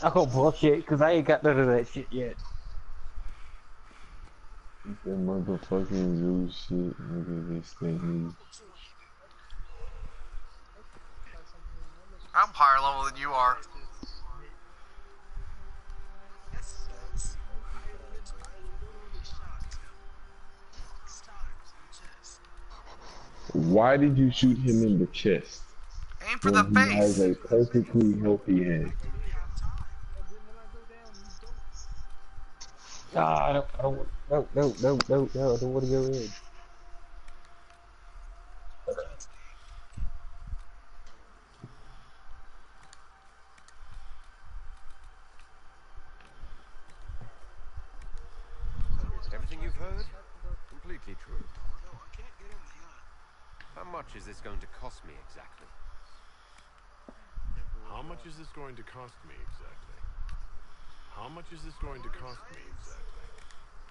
Oh bullshit, cause I ain't got none of that shit yet. That motherfucking zoo shit, nigga, this thing. I'm higher level than you are. Why did you shoot him in the chest Aim for the when he has face. a perfectly healthy head? Ah, I don't, no, no, no, no, no, I don't want to go in. Everything you've heard? Completely true. How much is this going to cost me exactly? How much is this going to cost me exactly? How much is this going to cost me exactly?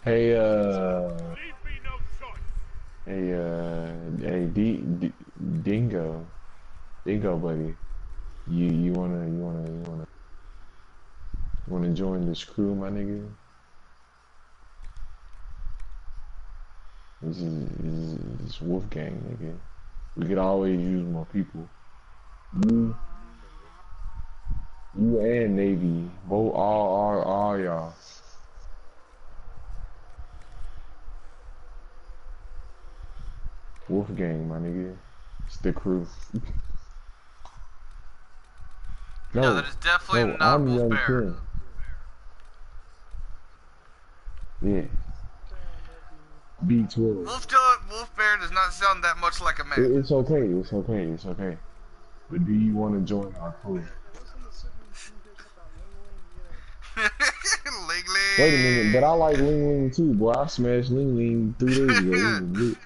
Hey, Leave me no choice. hey, Dingo, buddy, you wanna join this crew, my nigga? This Wolfgang, nigga. We could always use more people. You, you and Navy, both all y'all. Wolfgang, my nigga. It's the crew. No, that is definitely not I'm Wolf Young Bear. Kim. Yeah. B12. Wolf Bear does not sound that much like a man. It's okay. But do you want to join our crew? Ling Wait a minute, but I Ling. like Ling Ling too, boy. I smashed Ling Ling 3 days ago. He was lit.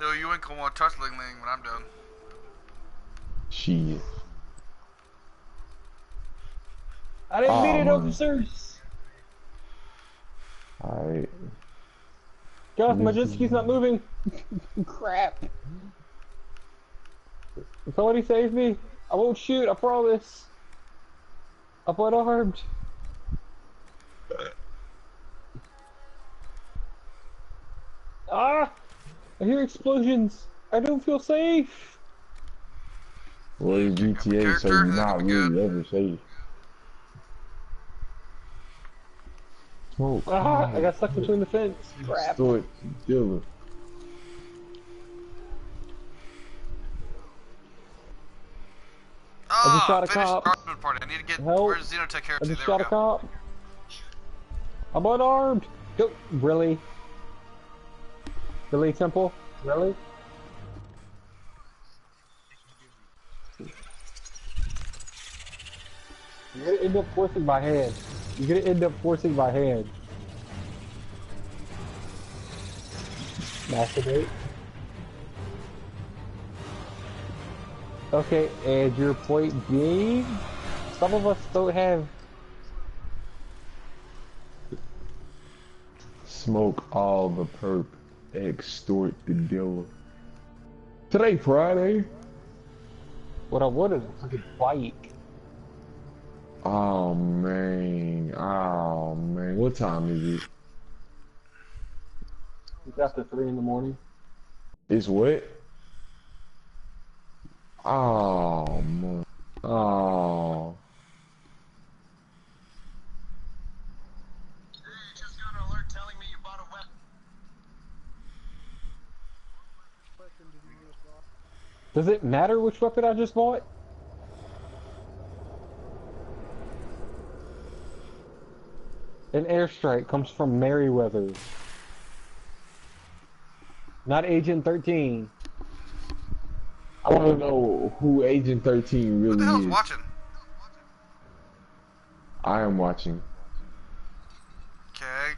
No, you ain't gonna want to touch Ling Ling when I'm done. Shit. I didn't mean it, Man. officers! Alright. God, my jet ski's not moving! Crap! Somebody save me! I won't shoot, I promise! I'm unarmed! Ah! I hear explosions! I don't feel safe! Well, it's GTA, so you're not really ever safe. Smoke. Ah! I got stuck between the fence! Crap! Store it, dealer. I just shot a Finish the cop. argument party. I need to get Help! where's Xenotech here I too. just There we shot a go. cop! I'm unarmed! Go! Really? Really, Temple? Really? You're gonna end up forcing my hand. You're gonna end up forcing my hand. Masturbate. Okay, and your point being, some of us don't have. Smoke all the perp. Extort the dealer. Today, Friday. What I wanted a fucking bike. Oh man. What time is it? It's after 3 in the morning. It's what? Oh man. Oh. Just got an alert telling me you bought a weapon. Does it matter which weapon I just bought? An airstrike comes from Merryweather. Not Agent 13. I want to know who Agent 13 really Who the hell's is. watching? I am watching. Okay.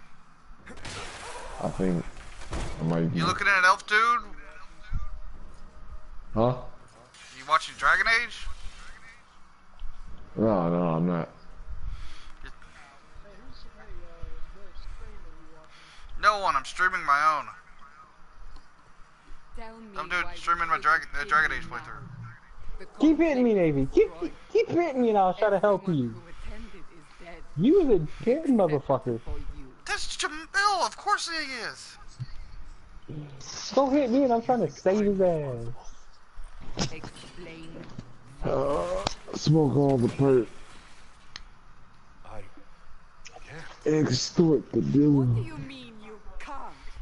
I think I might be. You looking at an elf dude? Huh? You watching Dragon Age? No, I'm not. No one. I'm streaming my own. I'm doing streaming my Dragon Age playthrough. Keep hitting me, Navy. Keep hitting me and I'll try to help you. You was a dead motherfucker. For you. That's Jamil. Of course he is. Don't hit me and I'm trying to save his ass. Explain. Smoke all the perp. I can't. Extort the What do dealer. you mean you can't?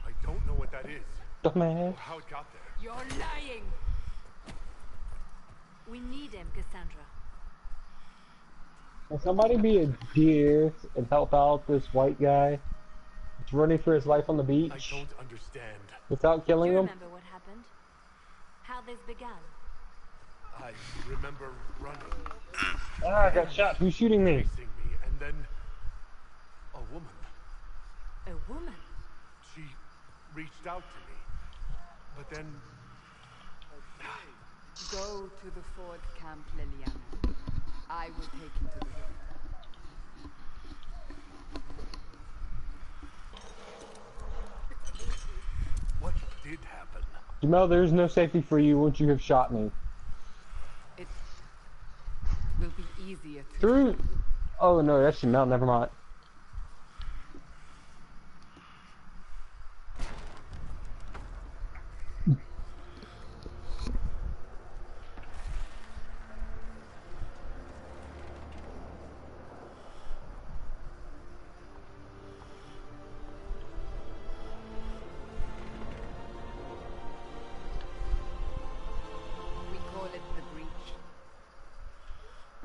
I don't know what that is. Dumbass. Or how it got there. You're lying. We need him, Cassandra. Can somebody be a dear and help out this white guy? He's running for his life on the I beach don't understand. without Do killing you him. remember what happened? How this began? I remember running, Ah, I got shot. Who's shooting me? facing me, and then a woman. A woman? She reached out to me, but then Go to the Ford camp, Liliana. I will take him to the room. what did happen? Jamel, there is no safety for you once you have shot me. It will be easier to... Through. Oh no, that's Jamel. Never mind. We call it the breach.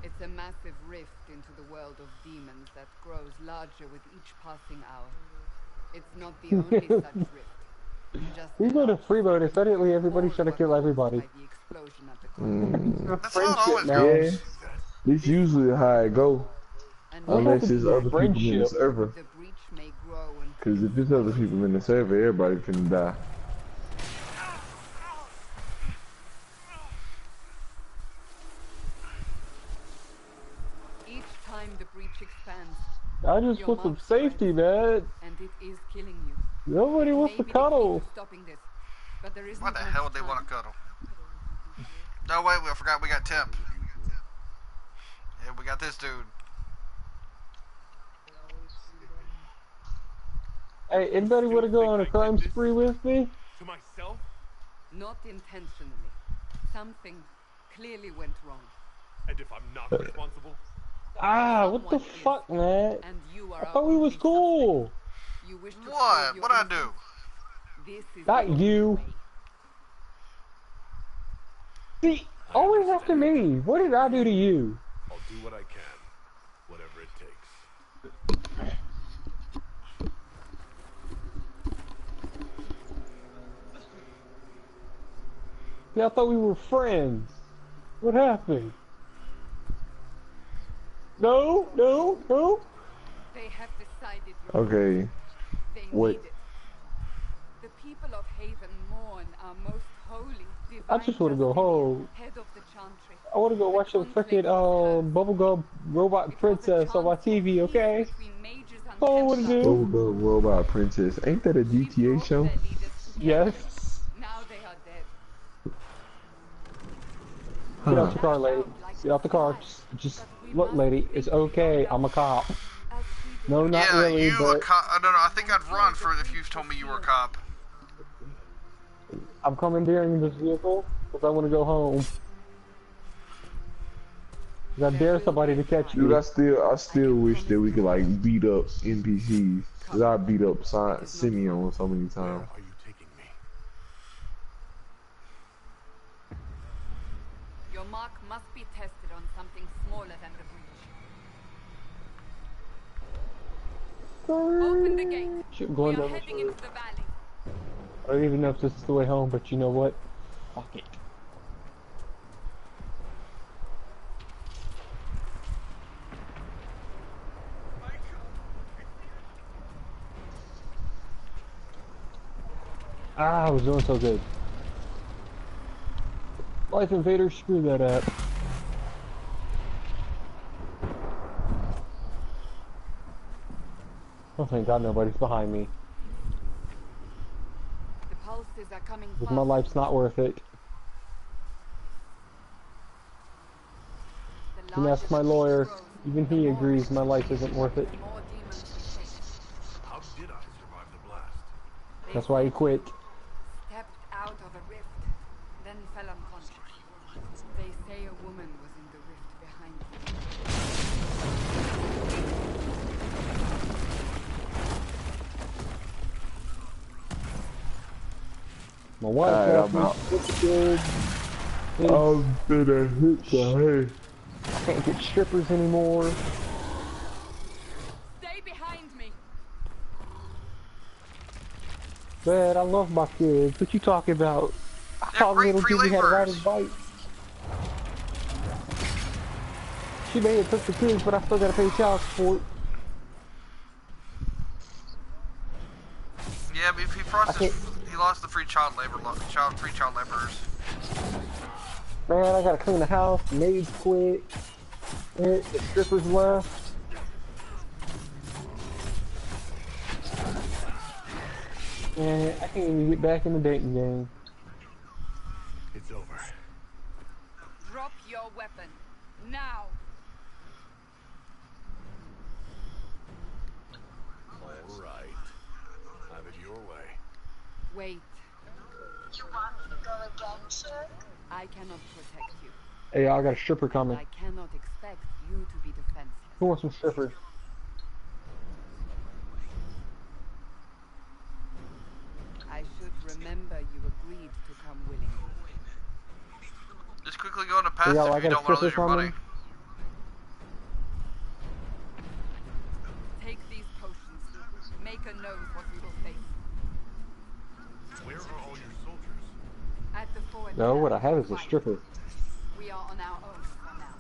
It's a massive rift into the world of demons that grows larger with each passing hour. It's not the only such rift. Just We go to Freeboat and suddenly everybody's trying to kill everybody. By the explosion at the core. That's how it always now. goes. Yeah. This usually how it go. And Well, Unless to it's be a other people in the friendship. server. the breach may grow and Cause if it's other people in the server, everybody finna die. each time the breach expands, I just want some safety, man. and it is killing you. Nobody wants to Maybe the key cuddle. to stopping this, but there isn't Why the much hell would they time. want to cuddle? No, wait, I forgot we got Temp. Yeah, we got this dude. Hey, anybody want to go on a crime spree with me? To myself? Not intentionally. Something clearly went wrong, And if I'm not responsible? Ah, what the Someone is. fuck, man? and you are I thought we was cool. You wish to What? prove your What'd I do? innocence? This is Not the only you. way. See, always after me. What did I do to you? I'll do what I can. Whatever it takes. Yeah, I thought we were friends. What happened? No, no, no. They have decided your Okay. They Wait. need it. The people of Haven mourn our most holy, divine I just want to go Justinian, home. head of the Chantry. I want to go watch some freaking bubblegum robot princess on my TV, okay? Oh, what to do? Bubblegum Robot Princess. Ain't that a GTA show? Yes. Now they are dead. Get out the car, lady. Get out the car. Just look, lady. It's okay. I'm a cop. No, not Yeah, really, you a but cop. I don't know. I think I'd run for it if you told me you were a cop. I'm commandeering this vehicle because I want to go home. 'Cause I dare somebody to catch Dude, me. I still wish that we could like beat up NPCs. Cause I beat up Simeon so many Where times. are you taking me? Your mark must be tested on something smaller than the breach. Open the gate. Shit, We going are down heading the into the valley. I don't even know if this is the way home, but you know what? Fuck it. Ah, I was doing so good. Life Invader, screw that up. Oh, thank God nobody's behind me. The pulses are coming Because fast. my life's not worth it. The You can ask larger my the lawyer. breach grows, Even he agrees my life isn't worth it. More demons we chased. How did I survive the blast? They That's why he quit. stepped out of a rift, then fell unconscious. They say a woman was in the rift behind you. My wife Alright, left I'm me. out. It's good. I'm gonna hit the hay. I can't get strippers anymore. Stay behind me. Dad, I love my kids. What you talking about? I Yeah, thought little free Jimmy had a right laborers. of bite. She may have took the kids, but I still gotta pay child support. Yeah, but he lost the free child labor, free child laborers. Man, I gotta clean the house. The maids quit. The strippers left. And I can't even get back in the dating game. It's over. Drop your weapon. Now. All right. Have it your way. Wait. You want me to go again, sir? I cannot protect you. Hey, I got a stripper coming. I cannot expect you to be defenseless. Who wants some strippers? I should remember you agreed to come willingly. Just quickly go into passive Yo, I if you got a don't want to lose stripper your money. coming. Take these potions. Maker knows what we will face. Where are all your soldiers? At the forward. No, what I line, have is a right. stripper. We are on our own for now.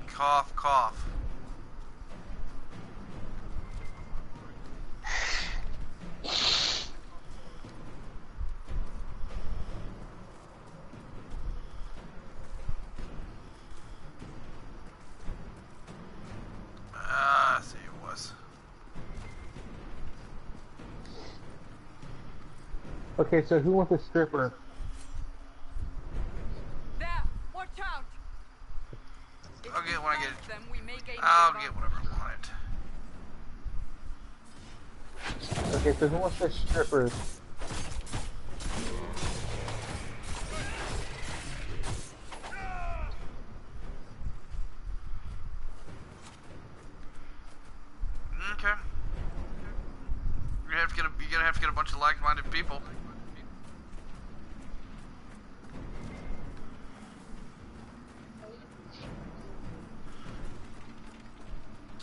Cough, cough. I see it was. Okay, so who wants a stripper? There! Watch out! If I'll we get when I get stop them, we may gain I'll the get advantage. whatever I want. Okay, so who wants a stripper? Okay. You're gonna have to get a bunch of like-minded people.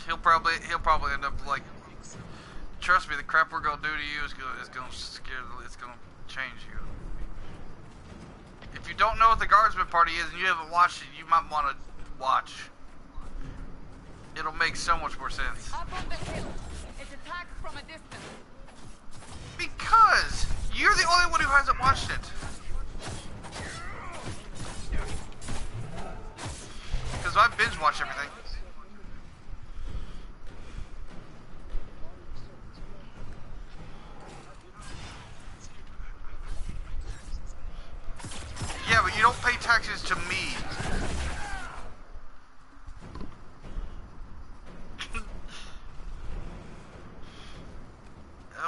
He'll probably end up like. Trust me, the crap we're gonna do to you is gonna change you. If you don't know what the Guardsman Party is and you haven't watched it, you might want to watch. It'll make so much more sense. Up on the hill. It attacks from a distance. Because you're the only one who hasn't watched it. Because I binge watch everything. Yeah, but you don't pay taxes to me.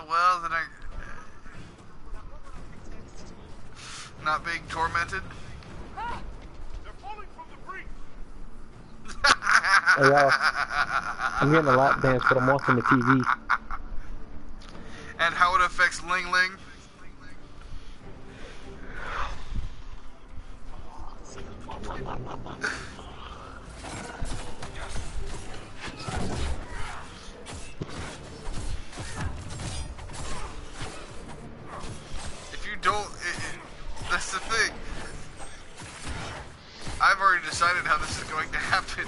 Well, then not being tormented. They're falling from the breach. Hey, y'all, I'm getting a lap dance, but I'm watching the TV. And how it affects Ling Ling. If you don't, that's the thing. I've already decided how this is going to happen.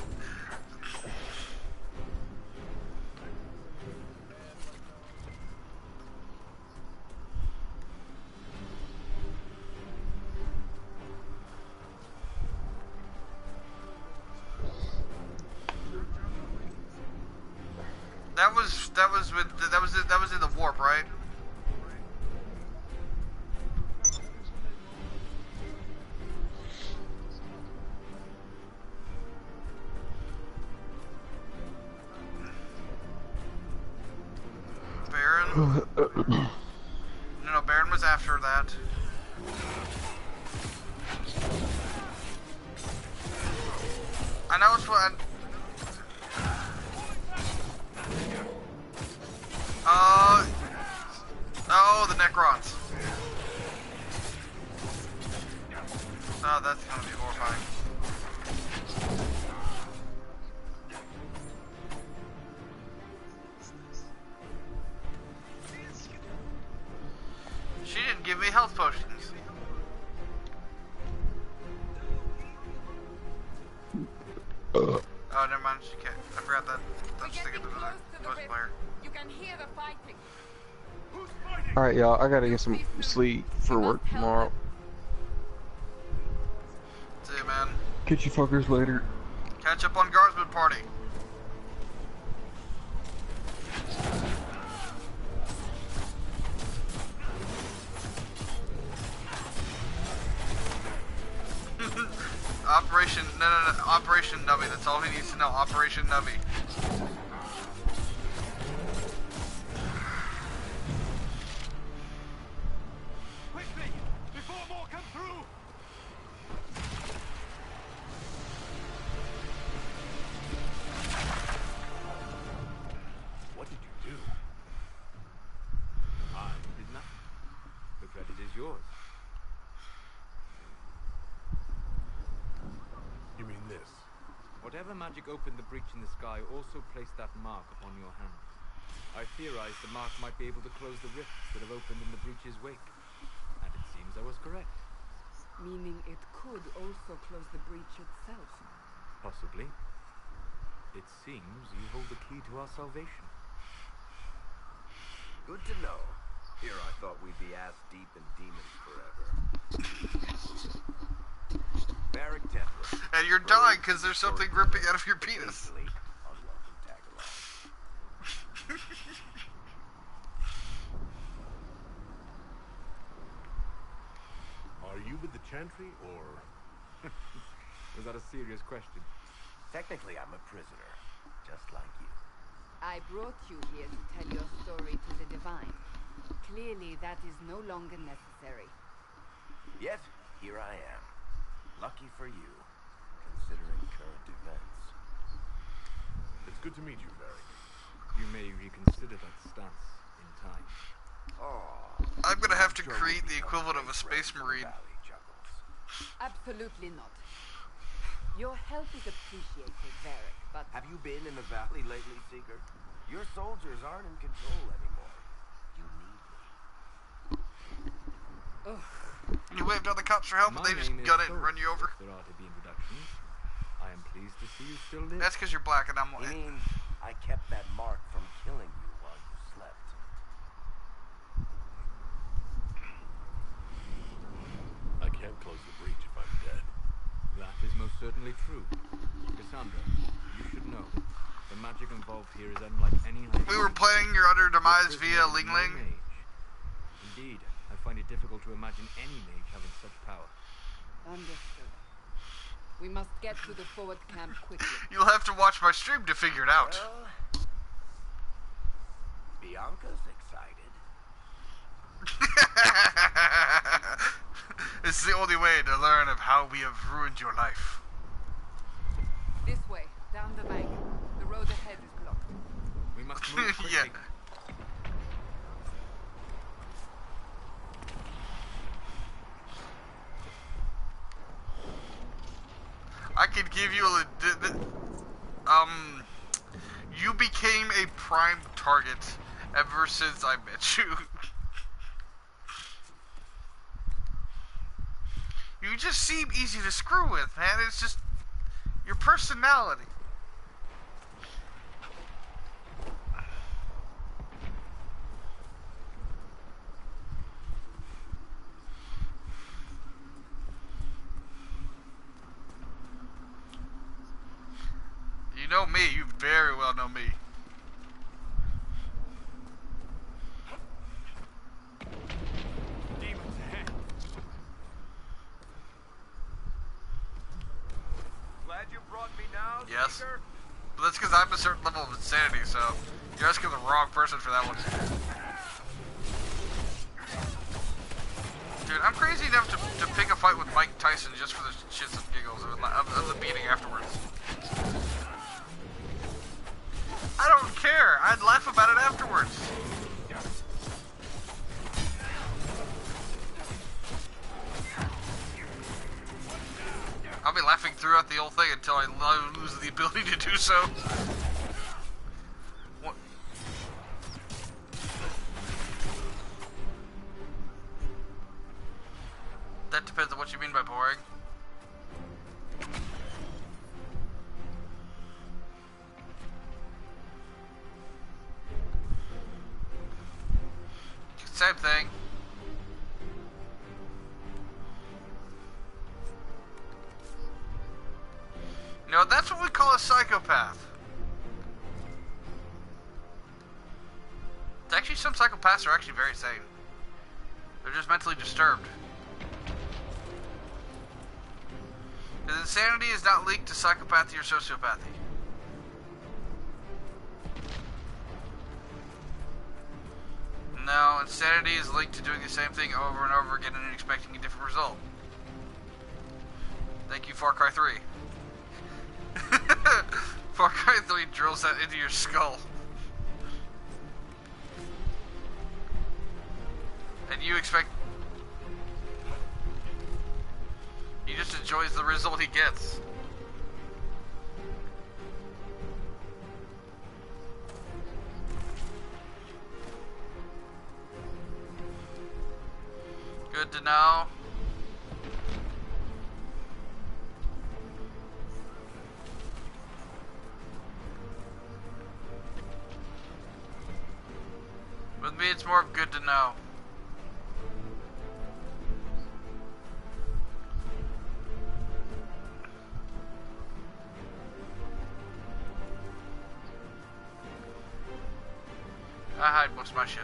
That was in the warp, right? Baron? No, Baron was after that. I know it's what. Oh, the Necrons. Oh, that's gonna be horrifying. She didn't give me health potions. Oh, never mind. She can't. I forgot that. I'm just thinking of the ghost player. You can hear the fighting. Alright, y'all, I gotta get some sleep for work tomorrow. See you, man. Catch you fuckers later. Catch up on Guardsman Party. Operation, no, Operation Nubby. That's all he needs to know. Operation Nubby. Quickly! Before more come through! What did you do? I did nothing. The credit is yours. You mean this? Whatever magic opened the breach in the sky also placed that mark upon your hand. I theorized the mark might be able to close the rifts that have opened in the breach's wake. And it seems I was correct. Meaning it could also close the breach itself. Possibly. It seems you hold the key to our salvation. Good to know. Here I thought we'd be ass deep in demons forever. Barrack Temple. And you're dying because there's something ripping out of your penis. Unwelcome tag-along. Are you with the Chantry, or...? Was that a serious question? Technically, I'm a prisoner, just like you. I brought you here to tell your story to the Divine. Clearly, that is no longer necessary. Yet, here I am. Lucky for you, considering current events. It's good to meet you, Barrack. You may reconsider that stance in time. Oh, I'm gonna have to create the equivalent of a space marine. Absolutely not. Your help is appreciated, Varric, but... Have you been in the valley lately, Seeker? Your soldiers aren't in control anymore. You need me. You waved on the cops for help and they just gun it and run you over. There are to be introductions. I am pleased to see you still live. That's because you're black and I'm You white. mean I kept that mark from killing you while you slept? I can't close the breach if I'm dead. That is most certainly true. Cassandra, you should know. The magic involved here is unlike any We were playing your utter demise via Ling Ling. Indeed, I find it difficult to imagine any mage having such power. Understood. We must get to the forward camp quickly. You'll have to watch my stream to figure it out. Well, Bianca's excited. It's the only way to learn of how we have ruined your life. This way, down the bank. The road ahead is blocked. We must move quickly. Yeah. I could give you a you became a prime target ever since I met you. You just seem easy to screw with, man. It's just your personality. You know me, you very well know me. Yes. But that's because I'm a certain level of insanity, so you're asking the wrong person for that one. Dude, I'm crazy enough to pick a fight with Mike Tyson just for the shits and giggles of the beating afterwards. I don't care. I'd laugh about it afterwards. I'll be laughing throughout the whole thing until I lose the ability to do so. What? That depends on what you mean by boring. Same thing. No, that's what we call a psychopath. Actually, some psychopaths are actually very sane. They're just mentally disturbed. Because insanity is not linked to psychopathy or sociopathy. No, insanity is linked to doing the same thing over and over again and expecting a different result. Thank you, Far Cry 3. Far Cry 3 drills that into your skull. And you expect... He just enjoys the result he gets. Good to know. With me, it's more of good to know. I hide most of my shit.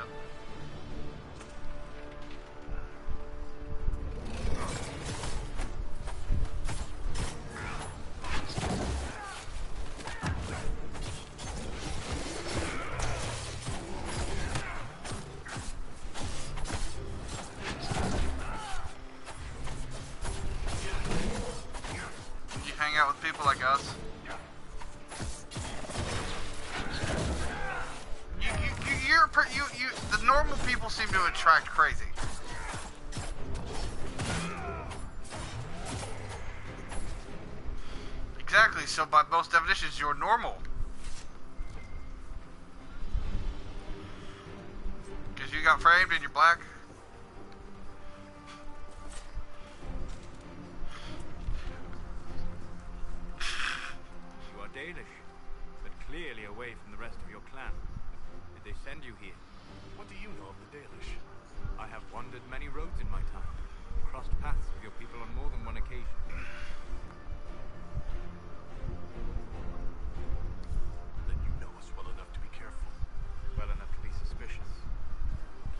You hang out with people like us. The normal people seem to attract crazy. Exactly, so by most definitions, you're normal. Because you got framed and you're black. You are Danish, but clearly away from the rest of your clan. Did they send you here? What do you know of the Dalish? I have wandered many roads in my time, crossed paths with your people on more than one occasion. Then you know us well enough to be careful. Well enough to be suspicious.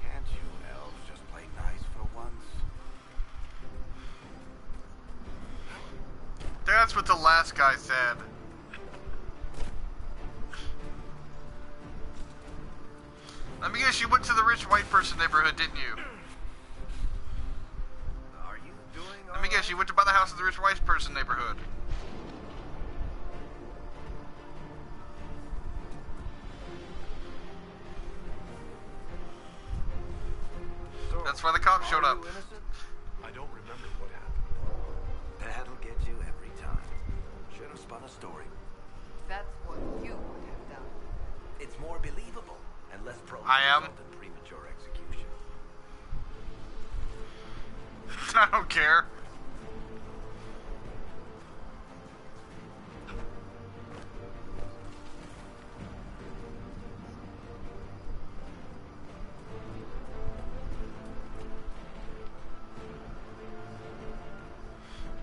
Can't you elves just play nice for once? That's what the last guy said. Let me guess, you went to the rich white person neighborhood, didn't you? Are you doing all Let me guess, you went to buy the house in the rich white person neighborhood. So, That's why the cops showed are up. you innocent? I don't remember what happened. That'll get you every time. Should have spun a story. That's what you would have done. It's more believable and less prone I am. to result in premature execution. I don't care.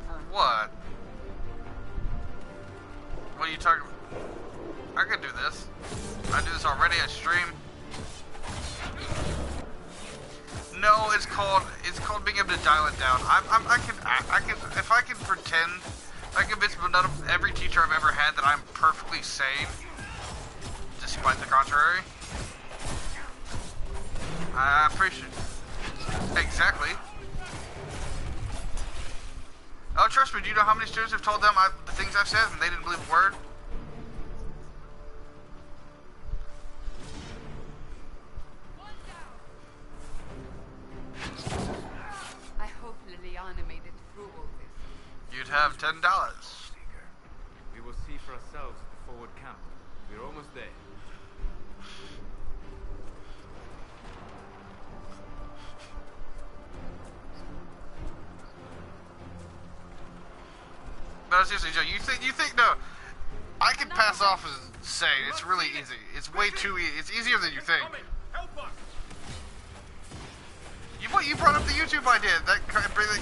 For what? What are you talking about? I could do this. I do this already. I stream. No, it's called being able to dial it down. I can if I can pretend I convinced none of every teacher I've ever had that I'm perfectly sane, despite the contrary. I appreciate it. Exactly. Oh, trust me, do you know how many students have told them the things I've said and they didn't believe a word? I hope Liliana made it through all this. You'd have $10. We will see for ourselves at the forward camp. We're almost there. No, seriously, Joe, you think, no, I can pass off as sane. It's really easy. It's way too easy. It's easier than you think. You brought up the YouTube idea. That really...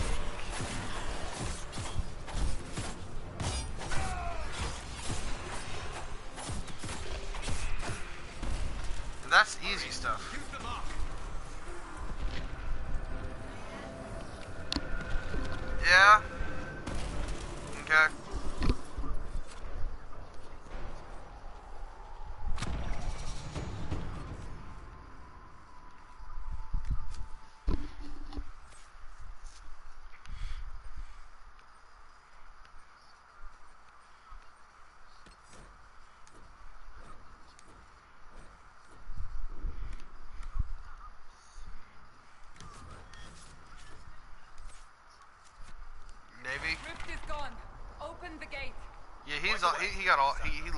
That's easy stuff. Yeah. Okay. Navy? Rift is gone. Open the gate. Yeah, he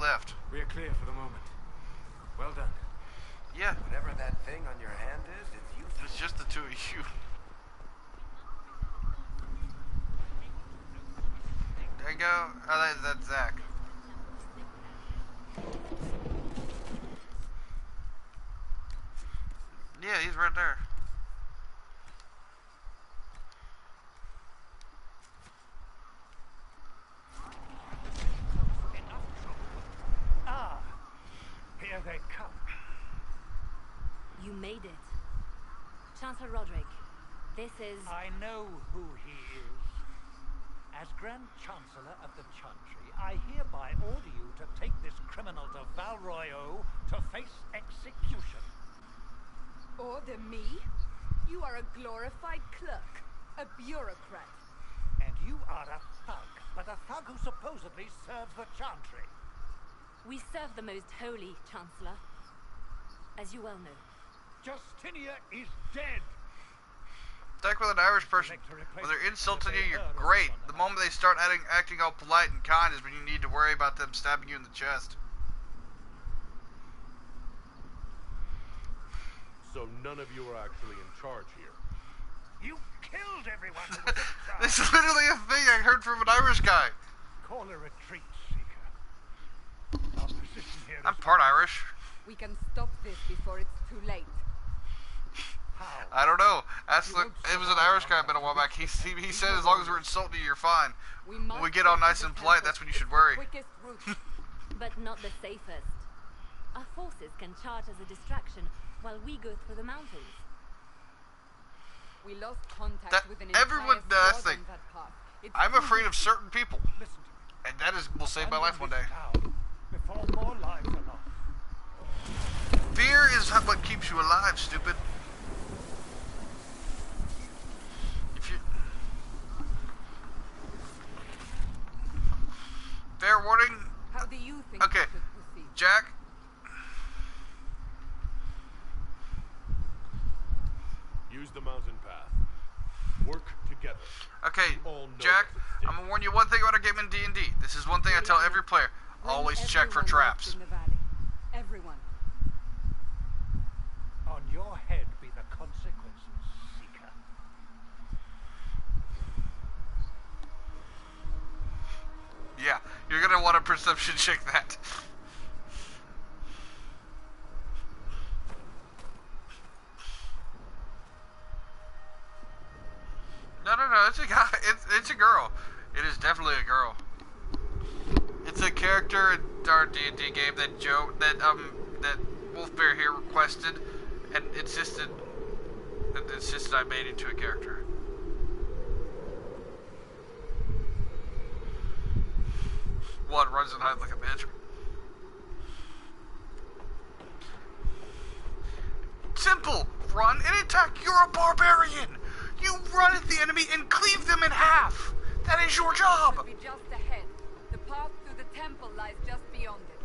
left. We are clear for the moment. Well done. Yeah. Whatever that thing on your hand is, it's useless. It's just the two of you. There you go. Oh, that's Zach. Yeah, he's right there. Here they come. You made it. Chancellor Roderick, this is... I know who he is. As Grand Chancellor of the Chantry, I hereby order you to take this criminal to Val Royeaux to face execution. Order me? You are a glorified clerk, a bureaucrat. And you are a thug, but a thug who supposedly serves the Chantry. We serve the most holy, Chancellor. As you well know. Justinia is dead. Like with an Irish person, when they're insulting you, you're great. The moment they start acting all polite and kind is when you need to worry about them stabbing you in the chest. So none of you are actually in charge here. You killed everyone who was in charge. This is literally a thing I heard from an Irish guy. Call a retreat, Seeker. Our position here I'm is part Irish. We can stop this before it's too late. how? I don't know. It was an Irish guy a while back. He said as long as we're insulting you, you're fine. When we get all nice and polite, that's when you should worry. Quickest route. But not the safest. Our forces can charge as a distraction while we go through the mountains. We lost contact That- with an everyone entire does squad think- on that path. It's I'm too afraid of certain people, Listen to me. and that will save my life one day. Town before more lives are lost. Fear is what keeps you alive, stupid. If you... Fair warning. How do you think Okay, we should proceed? Jack. Use the mountain path. Work together. Okay, All know Jack, what's at stake. I'm gonna warn you one thing about a game in D&D. This is one thing I tell every player. Bring Always check for everyone left traps. in the valley. Everyone. On your head be the consequences, Seeker. Yeah, you're gonna want a perception check that. No, it's a guy. It's a girl. It is definitely a girl. It's a character in our D&D game that that Wolfbear here requested and insisted I made into a character. One runs and hides like a bitch. Simple. Run and attack. You're a barbarian. You run at the enemy and cleave them in half. That is your job. Should be just ahead. The path to the temple lies just beyond it.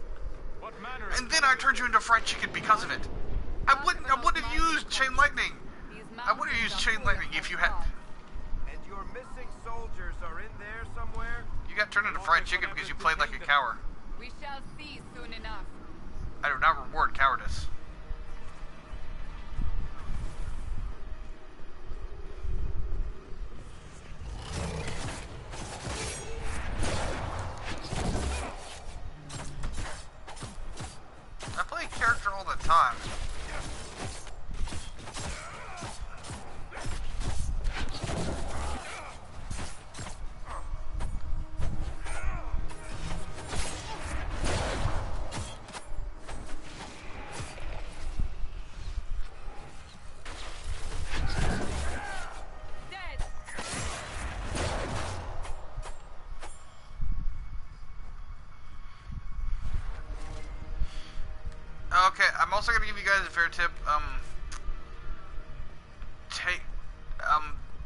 What manner? And then I turned you into fried chicken because of it. I wouldn't have used chain lightning. I would have used chain lightning if you had. And your missing soldiers are in there somewhere? You got turned into fried chicken because you played like a coward. We shall see soon enough. I do not reward cowardice. I play a character all the time. Okay, I'm also gonna give you guys a fair tip.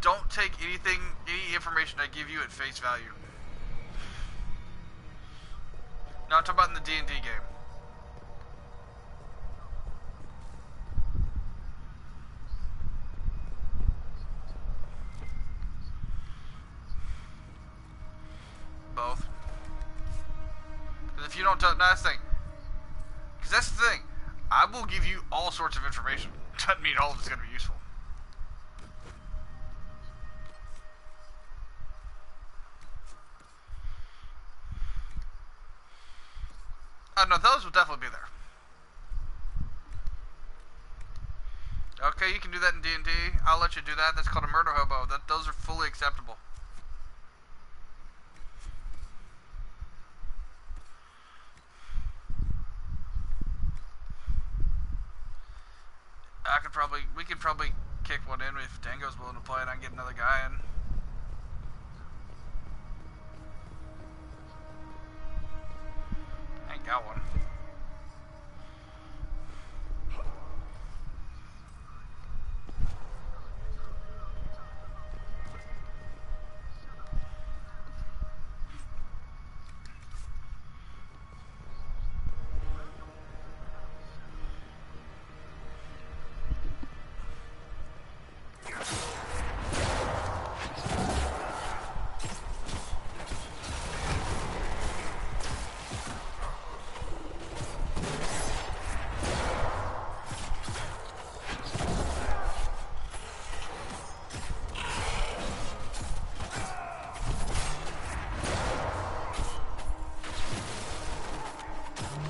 Don't take any information I give you at face value. No, I'm talking about in the D&D game. Both. Because if you don't tell, that's the thing. Because that's the thing. I will give you all sorts of information. Doesn't mean all of it's going to be useful. Oh no, those will definitely be there. Okay, you can do that in D&D. I'll let you do that. That's called a murder hobo. Those are fully acceptable. We could probably kick one in if Dango's willing to play and I can get another guy in. I ain't got one.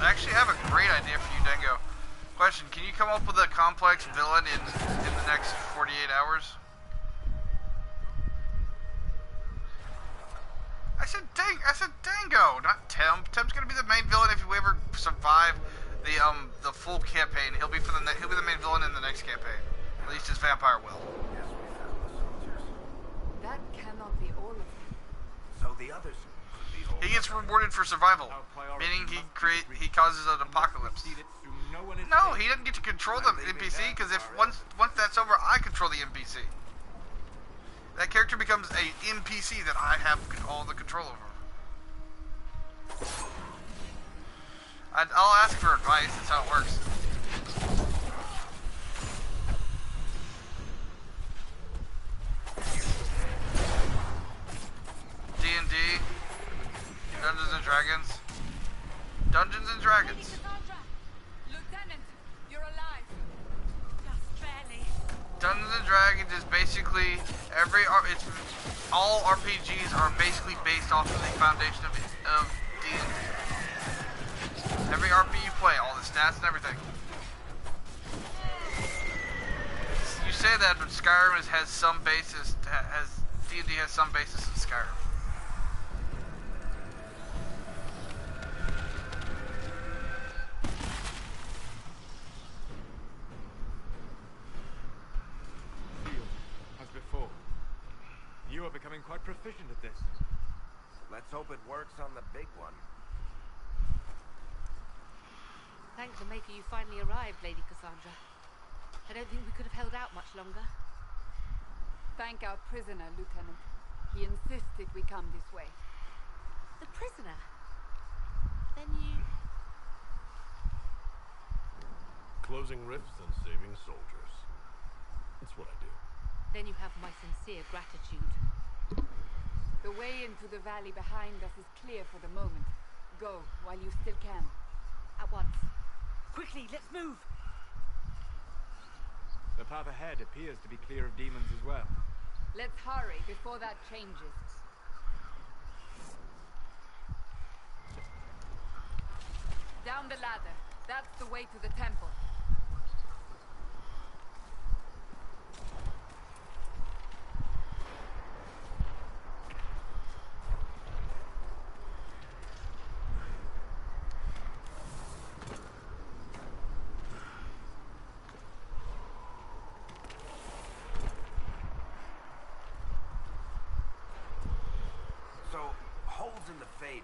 I actually have a great idea for you, Dango. Question, can you come up with a complex villain in the next 48 hours? I said Dango, not Tim. Tim's gonna be the main villain if you ever survive the full campaign. He'll be the main villain in the next campaign. At least his vampire will. Yes, we found the soldiers. That cannot be all of them. So the others could be all He gets rewarded for survival, meaning he causes an apocalypse. No, he doesn't get to control the NPC because if once that's over, I control the NPC. That character becomes a NPC that I have all the control over. I'll ask for advice. That's how it works. D&D, Dungeons and Dragons. Dungeons and Dragons. Lieutenant, you're alive. Just barely. Dungeons and Dragons is basically all RPGs are basically based off of the foundation of D&D. Every RPG you play, all the stats and everything. You say that, but Skyrim has some basis. D&D has some basis in Skyrim. As before, you are becoming quite proficient at this. Let's hope it works on the big one. Thank the Maker you finally arrived, Lady Cassandra. I don't think we could have held out much longer. Thank our prisoner, Lieutenant. He insisted we come this way. The prisoner? Then you... Closing rifts and saving soldiers. That's what I do. Then you have my sincere gratitude. The way into the valley behind us is clear for the moment. Go, while you still can. At once. Quickly, let's move! The path ahead appears to be clear of demons as well. Let's hurry before that changes. Down the ladder. That's the way to the temple.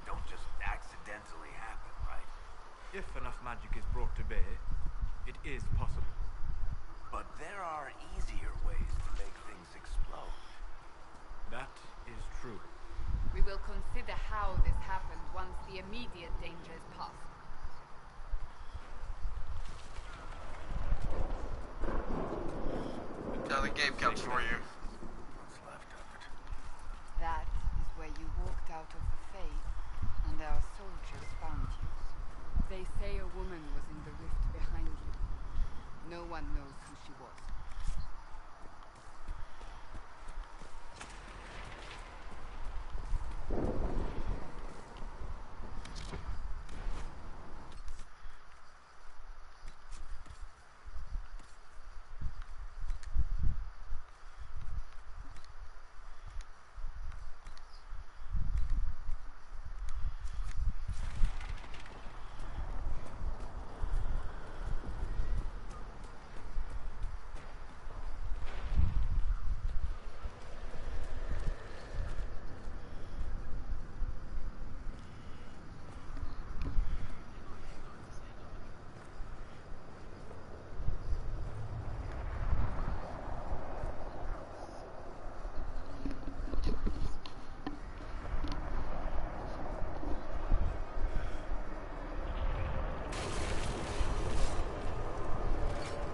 Don't just accidentally happen, right? If enough magic is brought to bear, it is possible. But there are easier ways to make things explode. That is true. We will consider how this happened once the immediate danger is past. Now the game comes for you. What's left of it? That is where you walked out of the Fae, and our soldiers found you. They say a woman was in the rift behind you. No one knows who she was.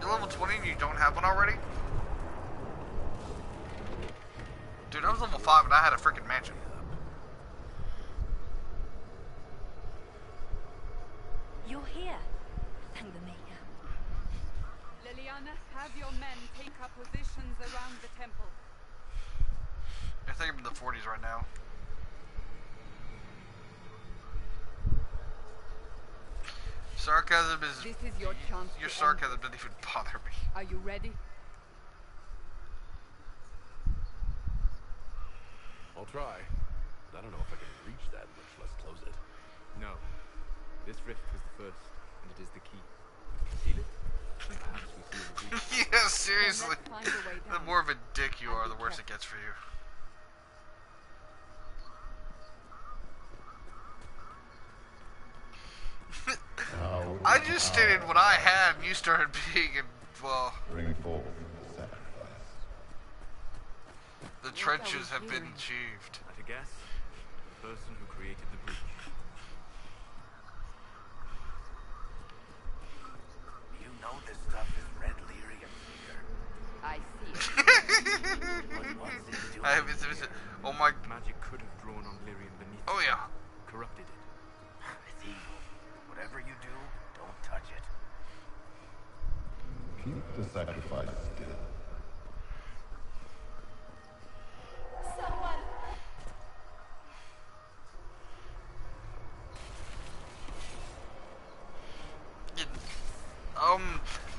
Level 20 and you don't have one already? Dude, I was level 5 and I had a freaking mansion. You're here. Thank the Maker. Liliana, have your men take up positions around the temple. I think I'm in the 40s right now. Sarcasm is... This is your chance. Your sarcasm doesn't even bother me. Are you ready? I'll try. But I don't know if I can reach that, much less close it. No. This rift was the first, and it is the key. Seal it, and perhaps we seal the breach. Yeah, seriously. Find a way The down. more of a dick you are, the worse it gets for you. I just stated what I had, and you started being, well... Bring forth the sacrifice. The trenches have been achieved. At a guess, the person who created the breach. You know this stuff is red lyrium, Seeker. I see it. But what's it doing I have here? oh my... Magic could have drawn on lyrium beneath Oh it, yeah. corrupted it. It's evil. Whatever you do, don't touch it. Keep the sacrifice still. Someone!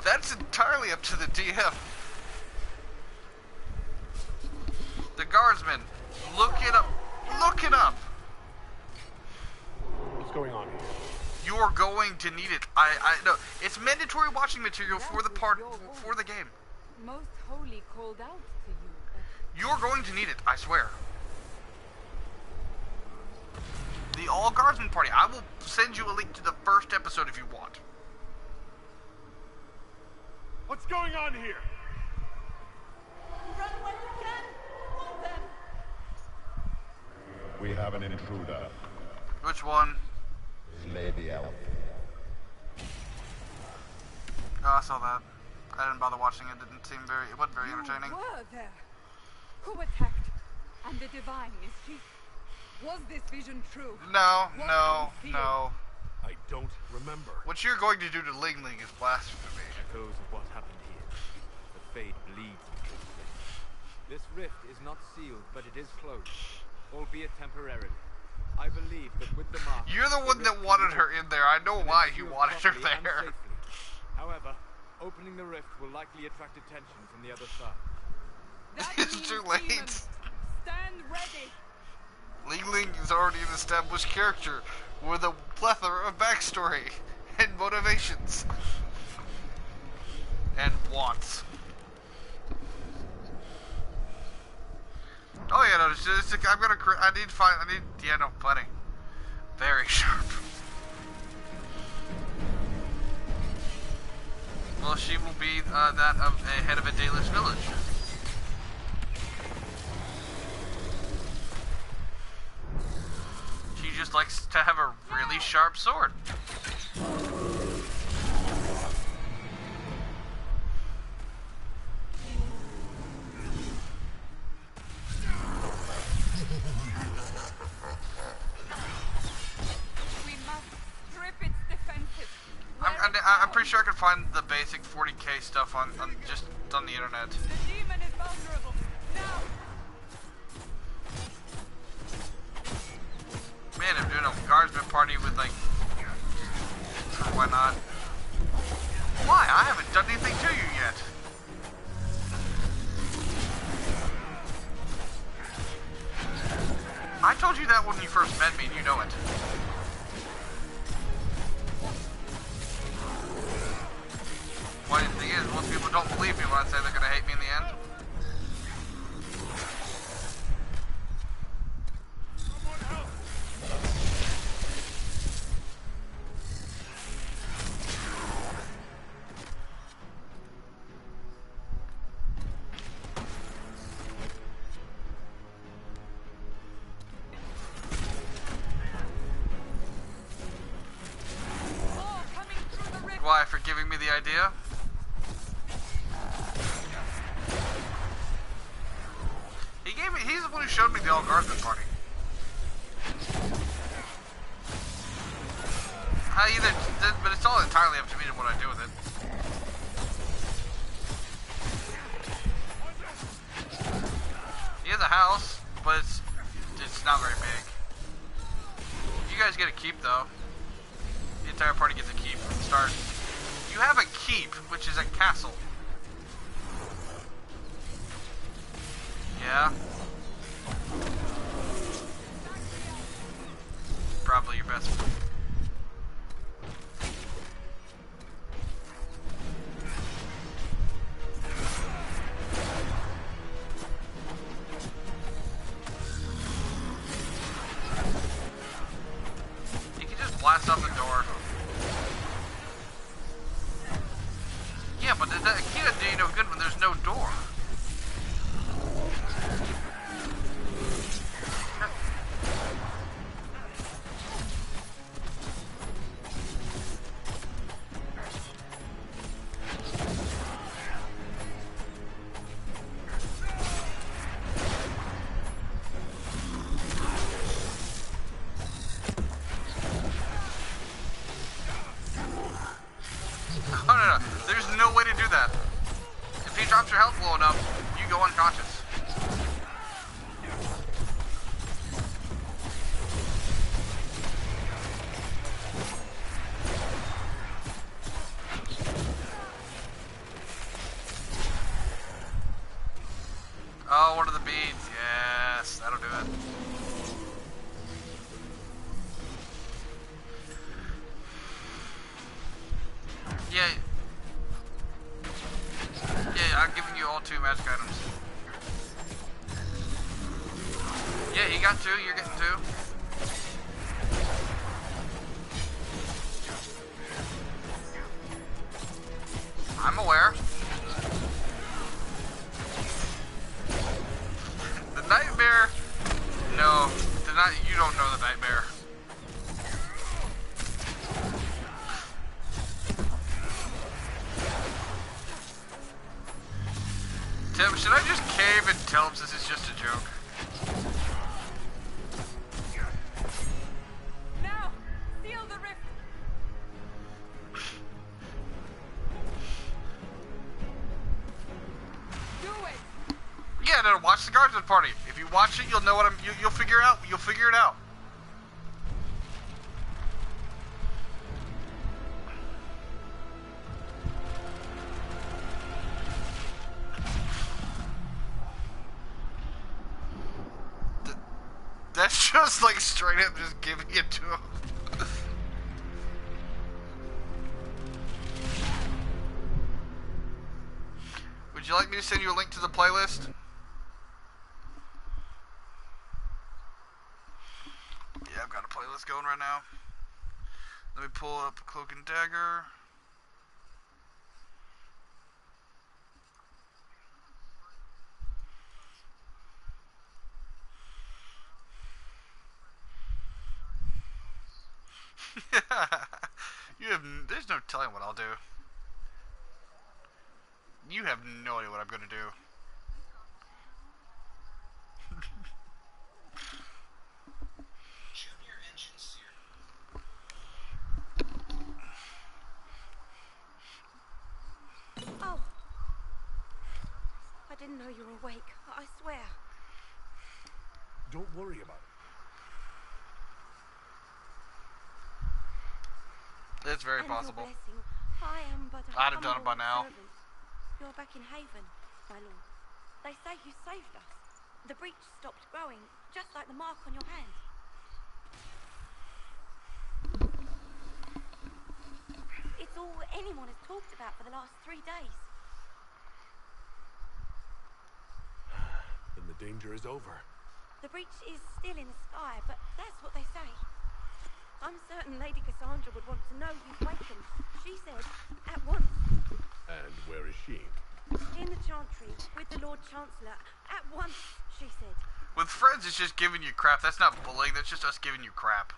That's entirely up to the DM. The guardsman, look it up. Look it up. What's going on here? You are going to need it. I no. It's mandatory watching material for the game. Most holy called out to you. You're going to need it. I swear. The all guardsman party. I will send you a link to the first episode if you want. What's going on here? Run when you can. Hold them. We have an intruder. Which one? Slay the elf. Oh, I saw that. I didn't bother watching it. It wasn't very entertaining. You were there. Who attacked? And the divine, is she? Was this vision true? No, What no, do you feel? no. I don't remember. What you're going to do to Ling Ling is blasphemy. Echoes of what happened here. The fate bleeds into this place. This rift is not sealed, but it is closed, albeit temporarily. I believe that with the mark... You're the one that wanted her in there. I know why you wanted her there. However, opening the rift will likely attract attention from the other side. That It's means too late. demons. Stand ready. Ling Ling is already an established character with a plethora of backstory and motivations and wants. Oh yeah, no, yeah, no, plenty. Very sharp. Well, she will be that of a head of a dayless village. She just likes to have a really sharp sword. We must strip its defenses. I'm pretty sure I can find the basic 40k stuff on the internet. The demon is vulnerable. Now. Man, I'm doing a guardsman party with like, sure, why not? Why? I haven't done anything to you yet. I told you that when you first met me, and you know it. Well, the thing is, most people don't believe me when I say they're gonna hate me in the end. Why, for giving me the idea? He's the one who showed me the all guardsman party. But it's all entirely up to me to what I do with it. He has a house, but it's not very big. You guys get a keep though. The entire party gets a keep from the start. You have a keep, which is a castle. Yeah. Probably your best. You can just blast out the door. Yeah, but that can't do you no good when there's no door. No. There's no way to do that. If he drops your health low enough, you go unconscious. Oh, one of the beads. Yes, that'll do it. Yeah, I'm giving you all 2 magic items. Yeah, you got 2, you're getting 2. I'm aware. Tim, should I just cave and tell him this is just a joke? Now, seal the rift. Do it. Yeah, no, watch the Guardian Party. If you watch it, you'll know what you'll figure out. You'll figure it out. That's just like straight up just giving it to him. Would you like me to send you a link to the playlist? Yeah, I've got a playlist going right now. Let me pull up Cloak and Dagger. There's no telling what I'll do. You have no idea what I'm gonna do. Junior Engine Seer. Oh. I didn't know you were awake. I swear. Don't worry about it. It's very And possible. your blessing. I am but a I'd have done it by humble now. servant. You're back in Haven, my lord. They say you saved us. The breach stopped growing, just like the mark on your hand. It's all anyone has talked about for the last 3 days. Then the danger is over. The breach is still in the sky, but that's what they say. I'm certain Lady Cassandra would want to know you've wakened. She said, at once. And where is she? In the Chantry, with the Lord Chancellor. At once, she said. With friends, it's just giving you crap. That's not bullying. That's just us giving you crap.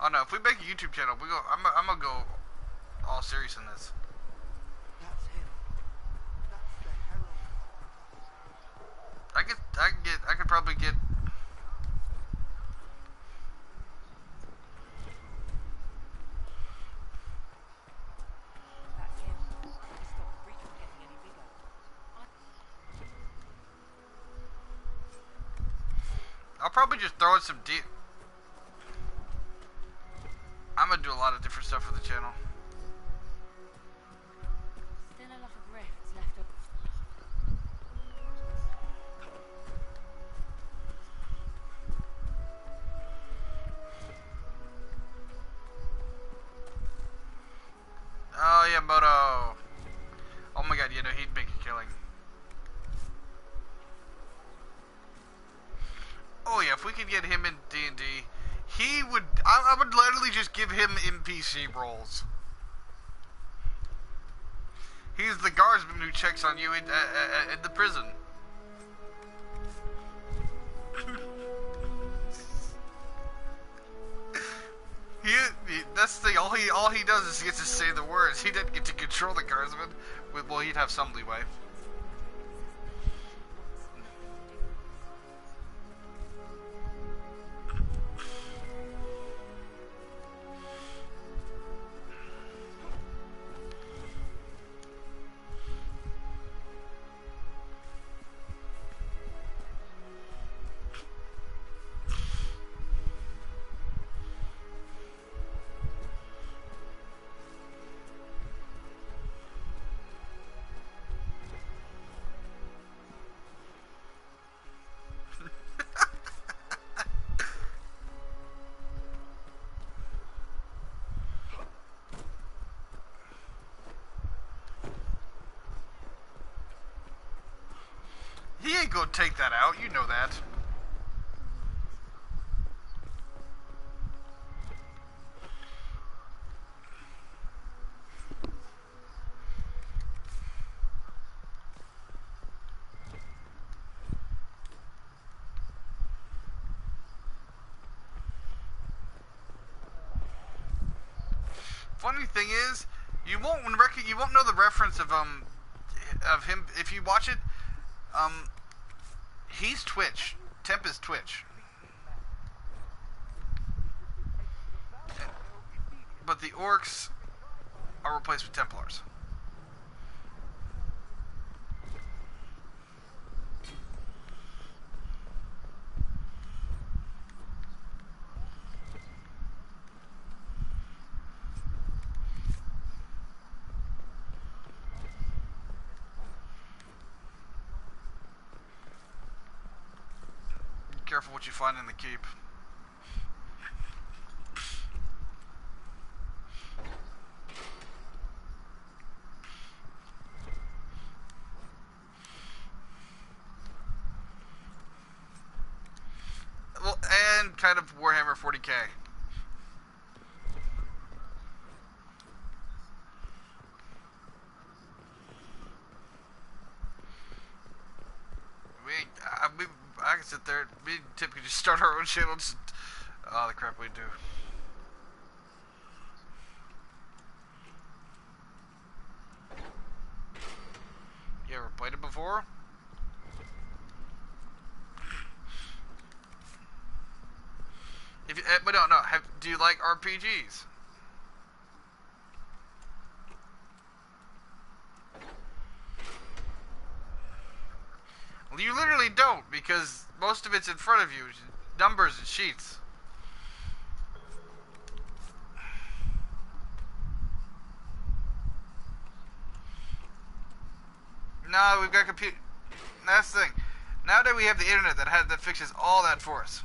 Oh no! If we make a YouTube channel, I'm gonna go all serious in this. That's him. That's the herald. I could probably get. That's him. To stop the breach from getting any bigger. I'll probably just throw in some deep. I'm gonna do a lot of different stuff for the channel. Still a lot of rifts left up. Oh yeah, Moto. Oh my god, you know, he'd make a killing. Oh yeah, if we could get him in D&D, he would, I would literally just give him NPC roles. He's the guardsman who checks on you in the prison. That's the thing. All he does is he gets to say the words. He doesn't get to control the guardsman. Well, he'd have some leeway. He ain't gonna take that out, you know that. funny thing is, you won't know the reference of him if you watch it. He's Twitch. Temp is Twitch. But the orcs are replaced with Templars. Be careful what you find in the keep. Well, and kind of Warhammer 40k. I can sit there. Me and Tip could just start our own channel. Just, the crap we do. You ever played it before? If you, but no. Do you like RPGs? Well, you literally don't, because most of it's in front of you. Numbers and sheets. No, we've got computer. That's the thing. Nowadays we have the internet that fixes all that for us.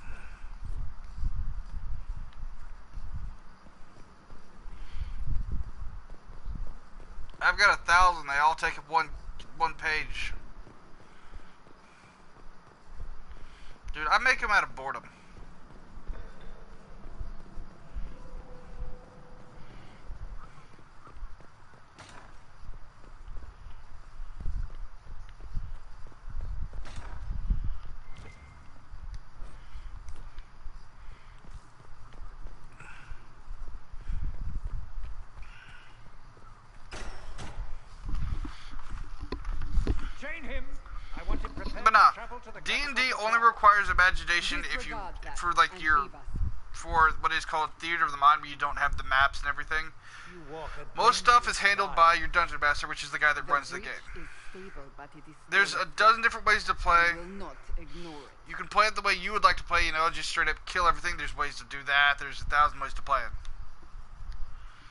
I've got 1,000. They all take up one page. Dude, I make them out of boredom. Chain him. I want him prepared But nah, to travel to the D&D only requires imagination if you, for what is called theater of the mind, where you don't have the maps and everything. Most stuff is handled by your dungeon master, which is the guy that runs the game. There's a dozen different ways to play. You can play it the way you would like to play, just straight up kill everything. There's ways to do that. There's 1,000 ways to play it.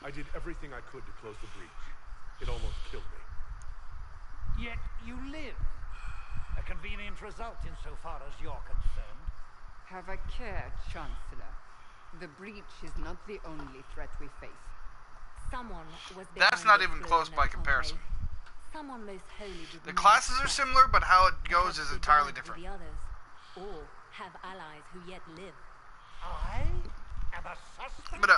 I did everything I could to close the breach. It almost killed me. Yet you live. A convenient result insofar as you're concerned. Have a care, Chancellor. The breach is not the only threat we face. Someone was That's not even close by comparison. Someone most holy did The classes are similar, but how it goes is entirely different. The others, or have allies who yet live. I am a suspect. But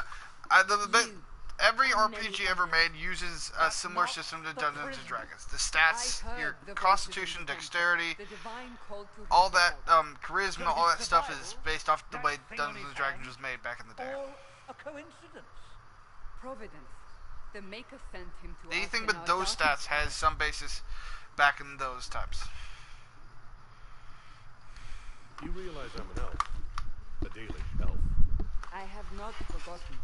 every RPG ever made uses a similar system to Dungeons and Dragons. The stats, your constitution, dexterity, all that charisma, all that stuff is based off the way Dungeons and Dragons was made back in the day. All a coincidence. Providence. The Maker sent him to Anything with those stats has some basis back in those times. You realize I'm an elf. A Dalish elf. I have not forgotten.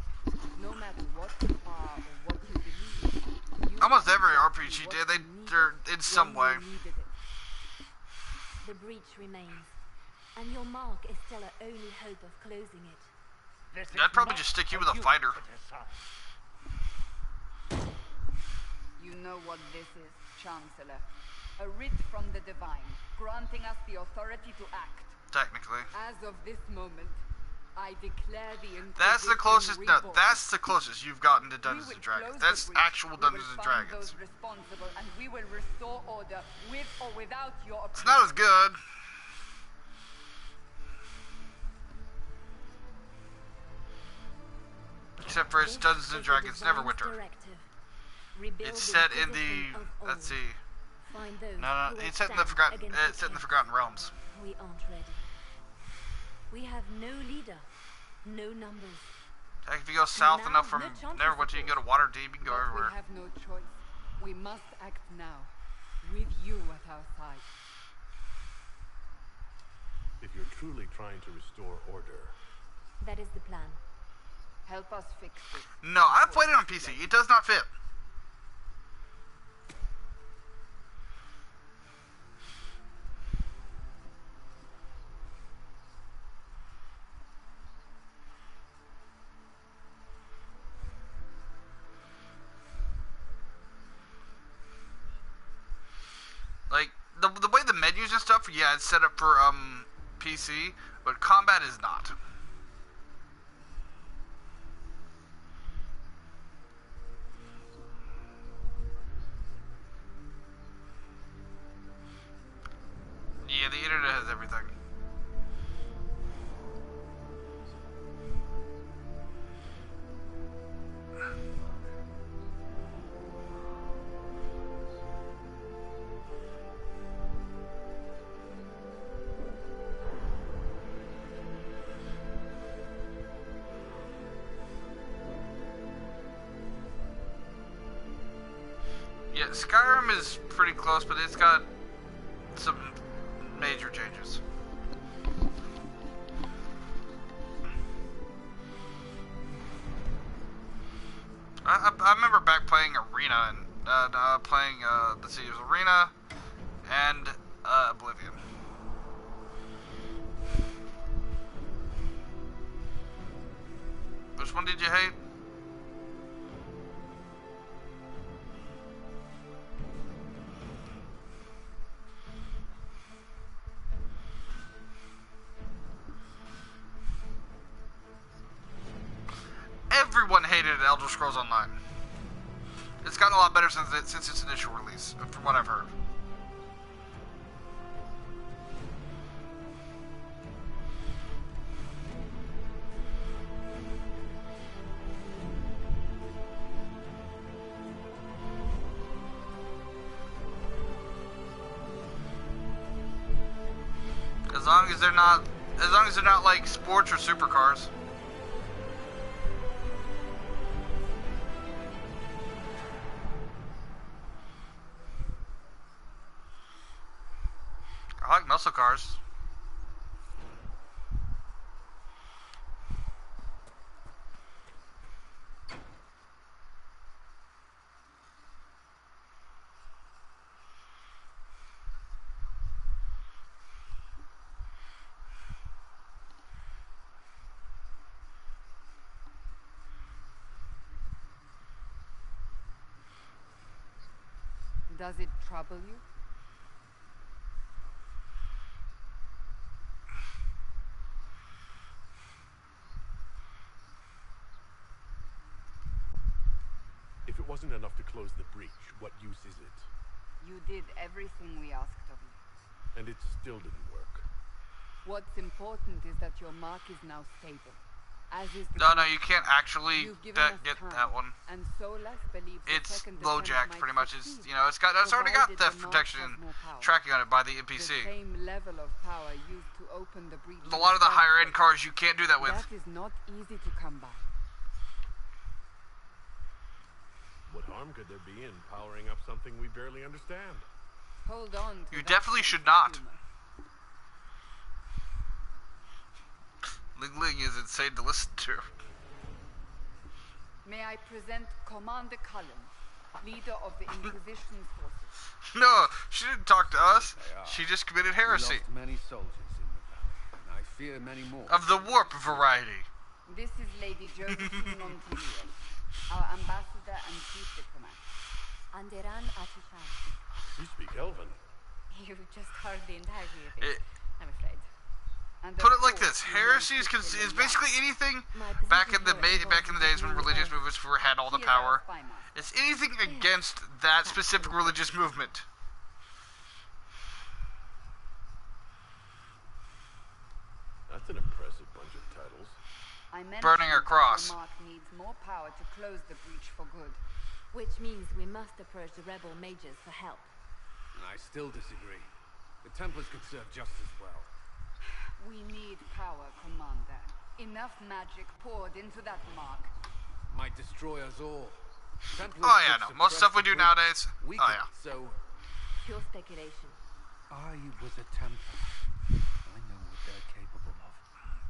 No matter what you are or what you believe. Almost every RPG did. They're in some way. The breach remains, and your mark is still our only hope of closing it. I'd probably just stick you with a fighter. You know what this is, Chancellor. A writ from the Divine, granting us the authority to act. Technically. As of this moment, I declare the Inquisition That's the closest. reborn. No, that's the closest you've gotten to Dungeons and Dragons. That's actual Dungeons and Dragons. Those responsible, and we will restore order with or without your It's not as good. Except for it's Dungeons and Dragons Neverwinter. It's set in the. Let's see. No, it's set in the Forgotten. It's set in the Forgotten Realms. We aren't ready. We have no leader, no numbers. Heck, if you go south Now, enough from no chance of Neverwinter, you can go to Waterdeep, you can go But everywhere. we have no choice. We must act now, with you at our side. If you're truly trying to restore order, That is the plan. Help us fix this. No, I've played it on PC. It does not fit. Like, the way the menus and stuff, yeah, it's set up for PC, but combat is not. Yeah, the internet has everything. Yeah, Skyrim is pretty close, but it's got some major changes. I remember back playing Arena and playing let's see, it was Arena and Oblivion. Which one did you hate? Everyone hated Elder Scrolls Online. It's gotten a lot better since its initial release, from what I've heard. As long as they're not like sports or supercars. I like muscle cars. Does it trouble you? if it wasn't enough to close the breach, what use is it? You did everything we asked of you. And it still didn't work. What's important is that your mark is now stable. As is the No, you can't actually get time, that one. And Solas believes the It's second LoJack, attempt pretty might much. It's succeed, it's already got provided theft the mark protection has and more power. tracking on it by the NPC. The same level of power used to open the breach. A lot of the higher end cars you can't do that with. That is not easy to come by. What harm could there be in powering up something we barely understand? Hold on. You definitely should not. Ling Ling is insane to listen to. May I present Commander Cullen, leader of the Inquisition forces. No, she didn't talk to us. She just committed heresy. We lost many soldiers in the valley, and I fear many more. Of the warp variety. This is Lady Josephine Montillo, our ambassador and chief diplomat. Anderan Atishan. You speak Elven. You just heard the entirety of it, I'm afraid. Put it like this: heresy is basically anything back in the days when religious movements had all the power. It's anything against that specific religious movement. That's an impressive bunch of titles. Burning her cross. The Mark needs more power to close the breach for good. Which means we must approach the rebel mages for help. I still disagree. The Templars could serve just as well. We need power, Commander. Enough magic poured into that mark. Might destroy us all. Templars Oh yeah, could no. Most stuff we suppress do the nowadays. We Oh could, yeah. So Pure speculation. I was a Templar. I know what they're capable of.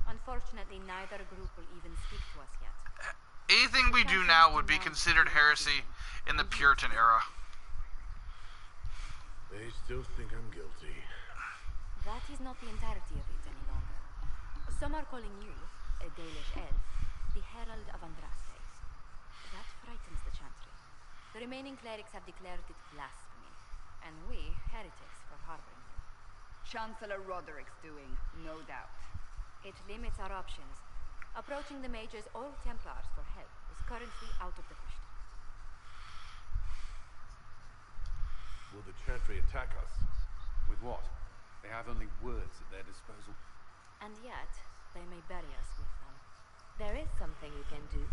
Unfortunately, neither group will even speak to us yet. Anything we do now would be considered heresy in the Puritan era. They still think I'm guilty. That is not the entirety of it any longer. Some are calling you, a Dalish elf, the Herald of Andraste. That frightens the Chantry. The remaining clerics have declared it blasphemy, and we, heretics, for harboring you. Chancellor Roderick's doing, no doubt. It limits our options. Approaching the Mages or Templars for help is currently out of the question. Will the Chantry attack us? With what? They have only words at their disposal. And yet, they may bury us with them. There is something you can do.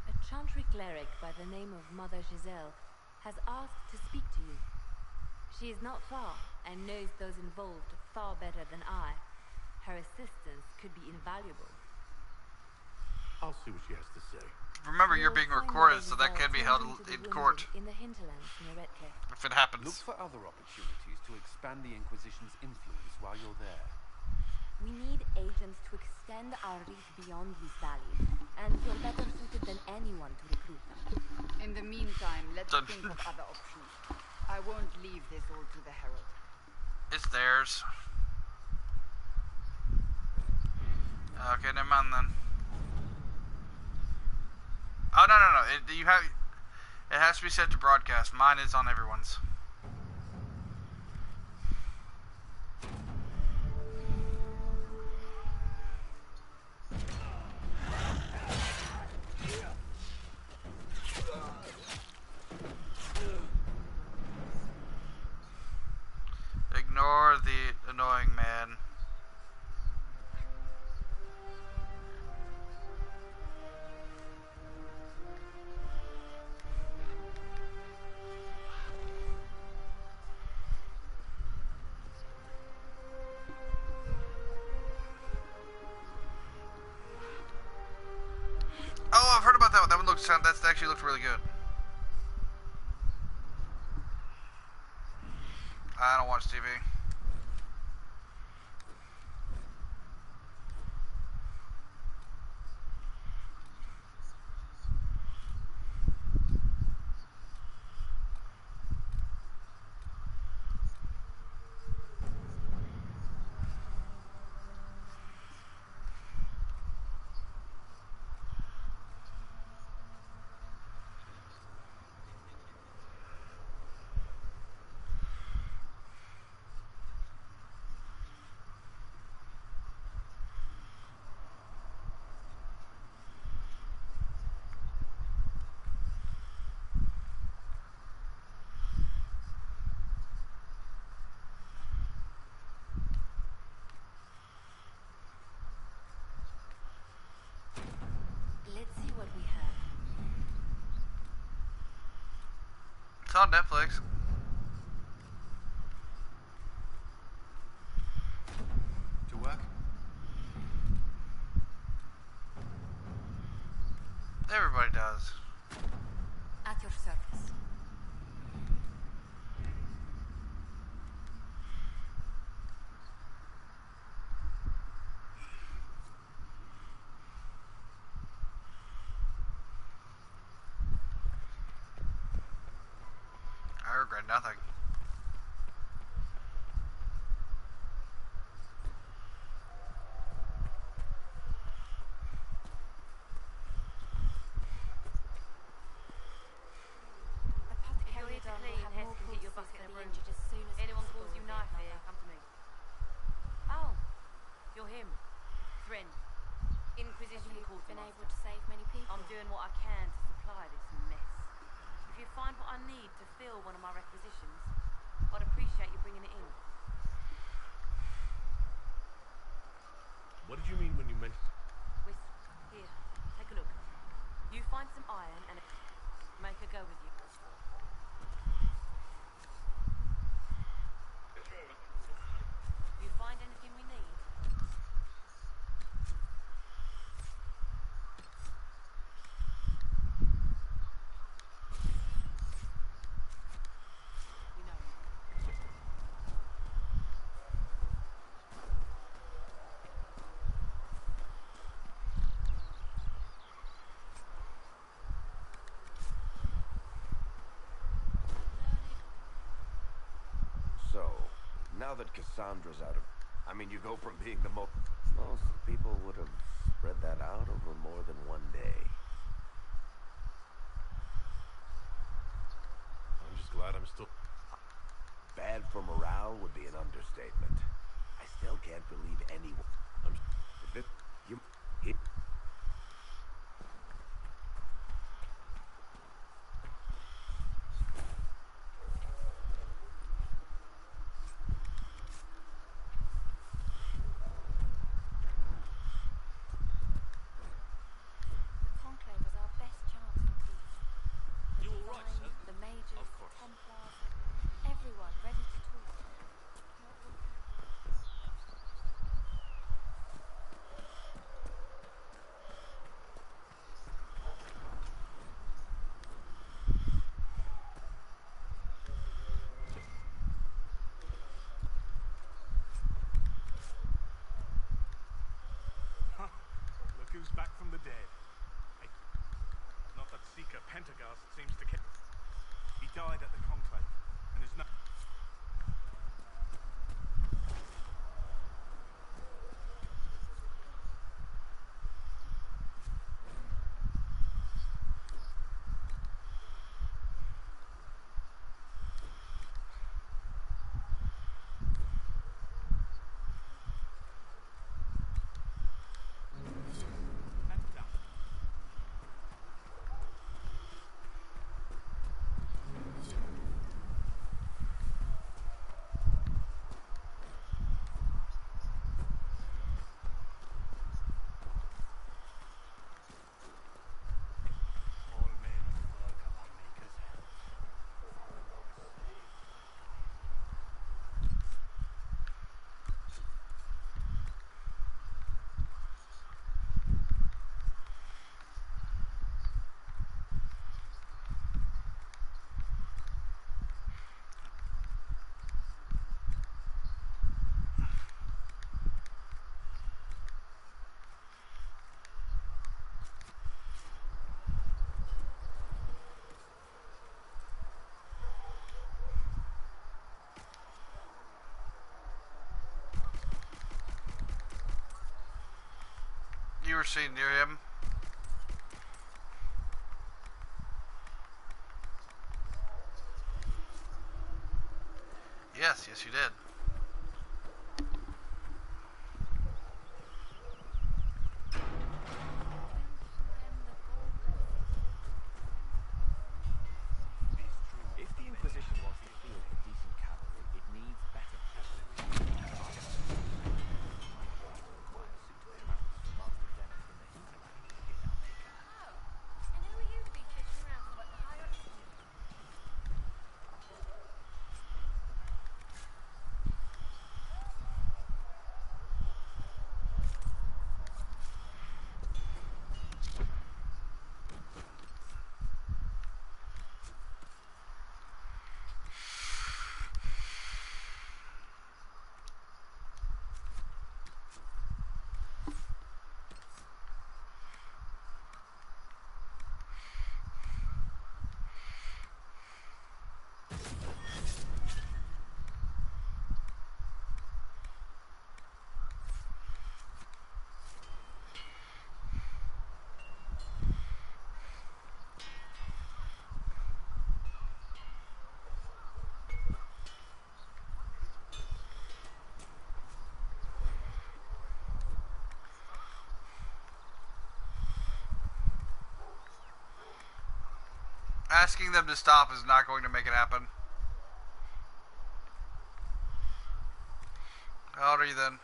A Chantry cleric by the name of Mother Giselle has asked to speak to you. She is not far and knows those involved far better than I. Her assistance could be invaluable. I'll see what she has to say. Remember, you're being recorded, so that can be held in court In the hinterlands near Redcliffe. if it happens. Look for other opportunities to expand the Inquisition's influence while you're there. We need agents to extend our reach beyond this valley, and you're better suited than anyone to recruit them. In the meantime, let's think of other options. I won't leave this all to the Herald. It's theirs. Okay, never mind then. Oh no. It has to be set to broadcast. Mine is on everyone's. Ignore the annoying man. Oh, I've heard about that one. That one looks. That actually looked really good. I don't watch TV. Let's see what we have. It's on Netflix. To work? Everybody does. At your service. I regret nothing. Anyone calls you knife here, come to me. Oh, you're him. Thren. Inquisition Quartermaster. Been able to save many people? I'm doing what I can to supply this mess. If you find what I need to fill one of my requisitions, I'd appreciate you bringing it in. What did you mean when you mentioned... Here, take a look. You find some iron and make her go with you. You find anything we need? Now that Cassandra's out of... I mean, you go from being the most... Most people would have spread that out over more than one day. I'm just glad I'm still... Bad for morale would be an understatement. I still can't believe anyone... The Conclave was our best chance for peace. The You all right, Divine, sir? the Mages, Of the course. Templars, everyone ready to talk. Not one Look who's back from the dead. Not that Seeker Pentagast seems to care. He died at the Conclave, and is not... You were seen near him. Yes, yes you did. If the Inquisition wants to field decent cavalry, it needs better cavalry. And who are you to be fishing around for what the higher-ups do? Asking them to stop is not going to make it happen. How old are you then?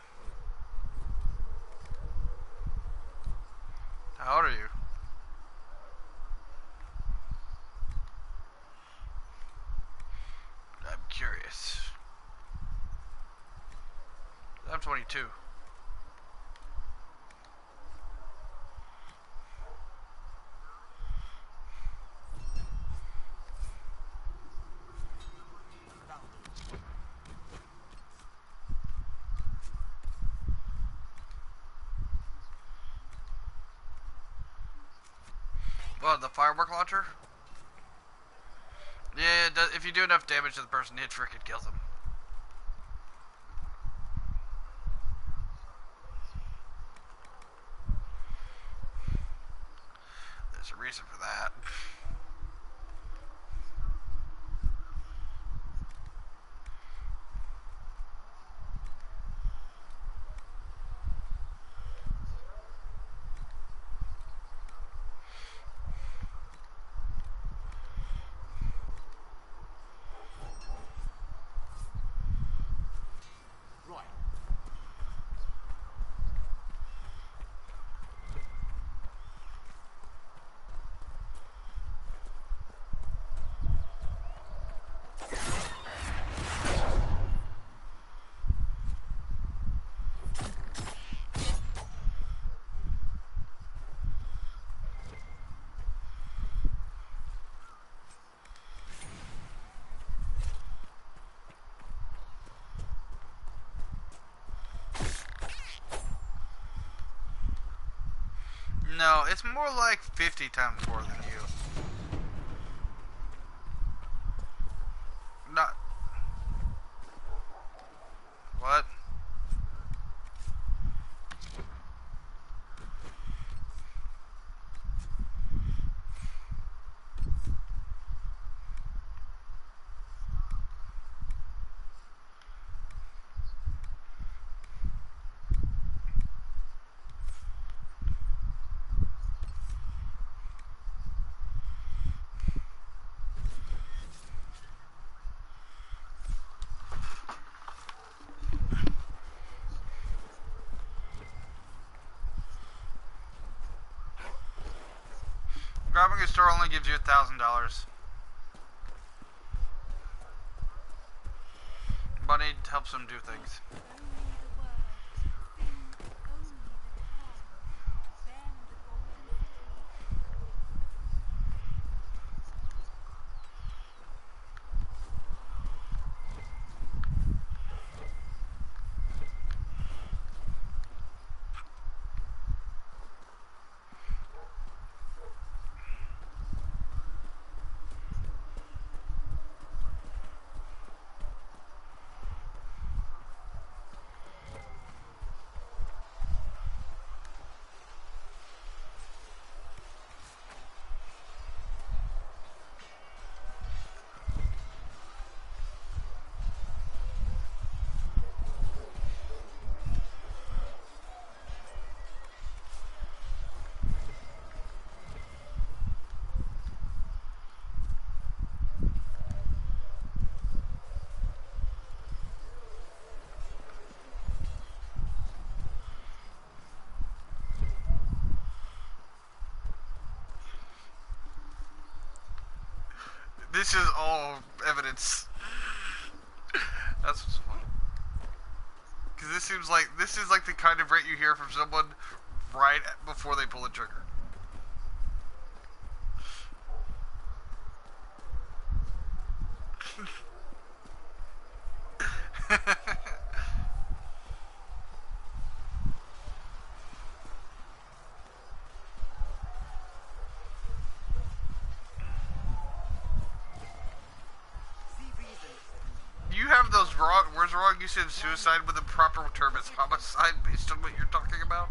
How old are you? I'm curious. I'm 22. What, the firework launcher? Yeah, it does, if you do enough damage to the person, it freaking kills them. reason for that. No, it's more like 50 times more than you. Not... What? Robbing a store only gives you $1,000. Money helps them do things. This is all evidence. That's what's funny. Because this is like the kind of rant you hear from someone right before they pull the trigger. You have those wrong. Where's wrong? You said suicide, but the proper term is homicide, based on what you're talking about.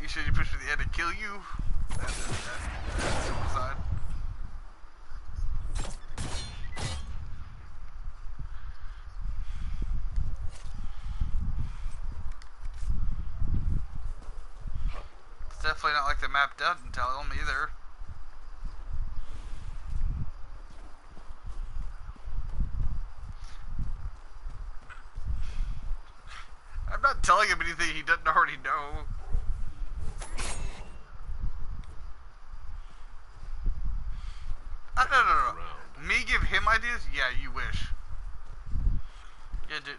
You said you pushed me to the end to kill you. That's suicide. It's definitely not like the map doesn't tell them either. I'm not telling him anything he doesn't already know. No. Me give him ideas? Yeah, you wish. Yeah, dude.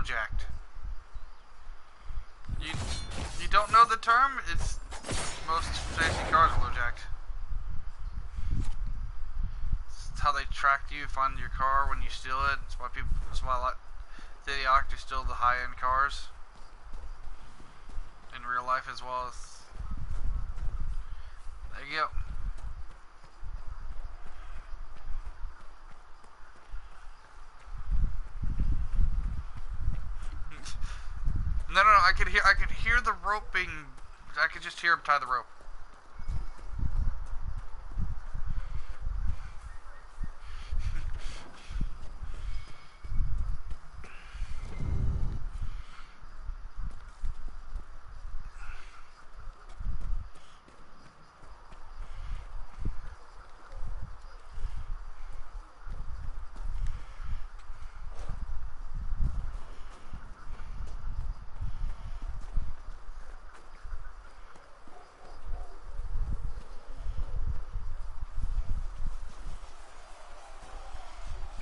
LoJacked. You don't know the term? It's most fancy cars are LoJacked. It's how they track you, find your car when you steal it. It's why people. That's why a lot they like to steal the high-end cars in real life as well as. There you go. No, I could hear the rope being. I could just hear him tie the rope.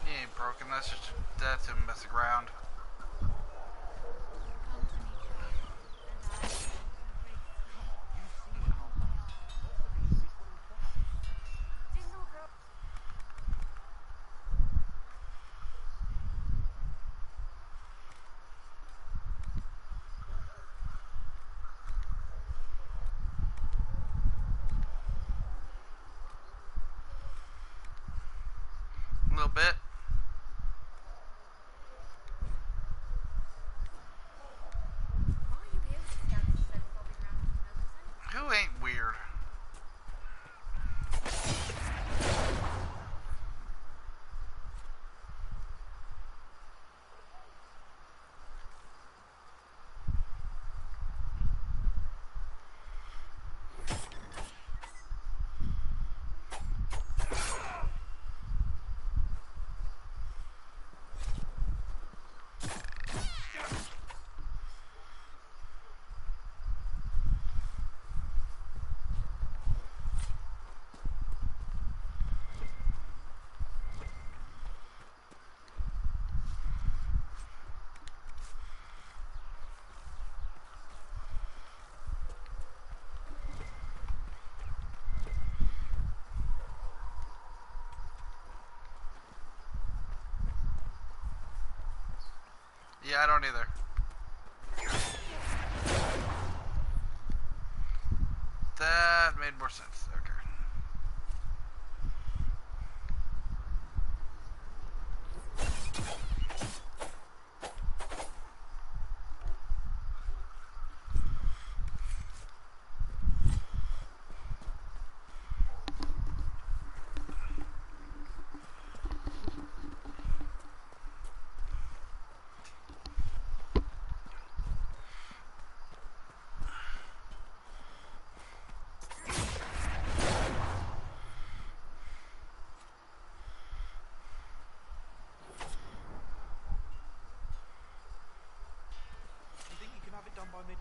He ain't broken. That's him messing around. A little bit. Who ain't weird? Yeah, I don't either. That made more sense. Okay. Done by mid.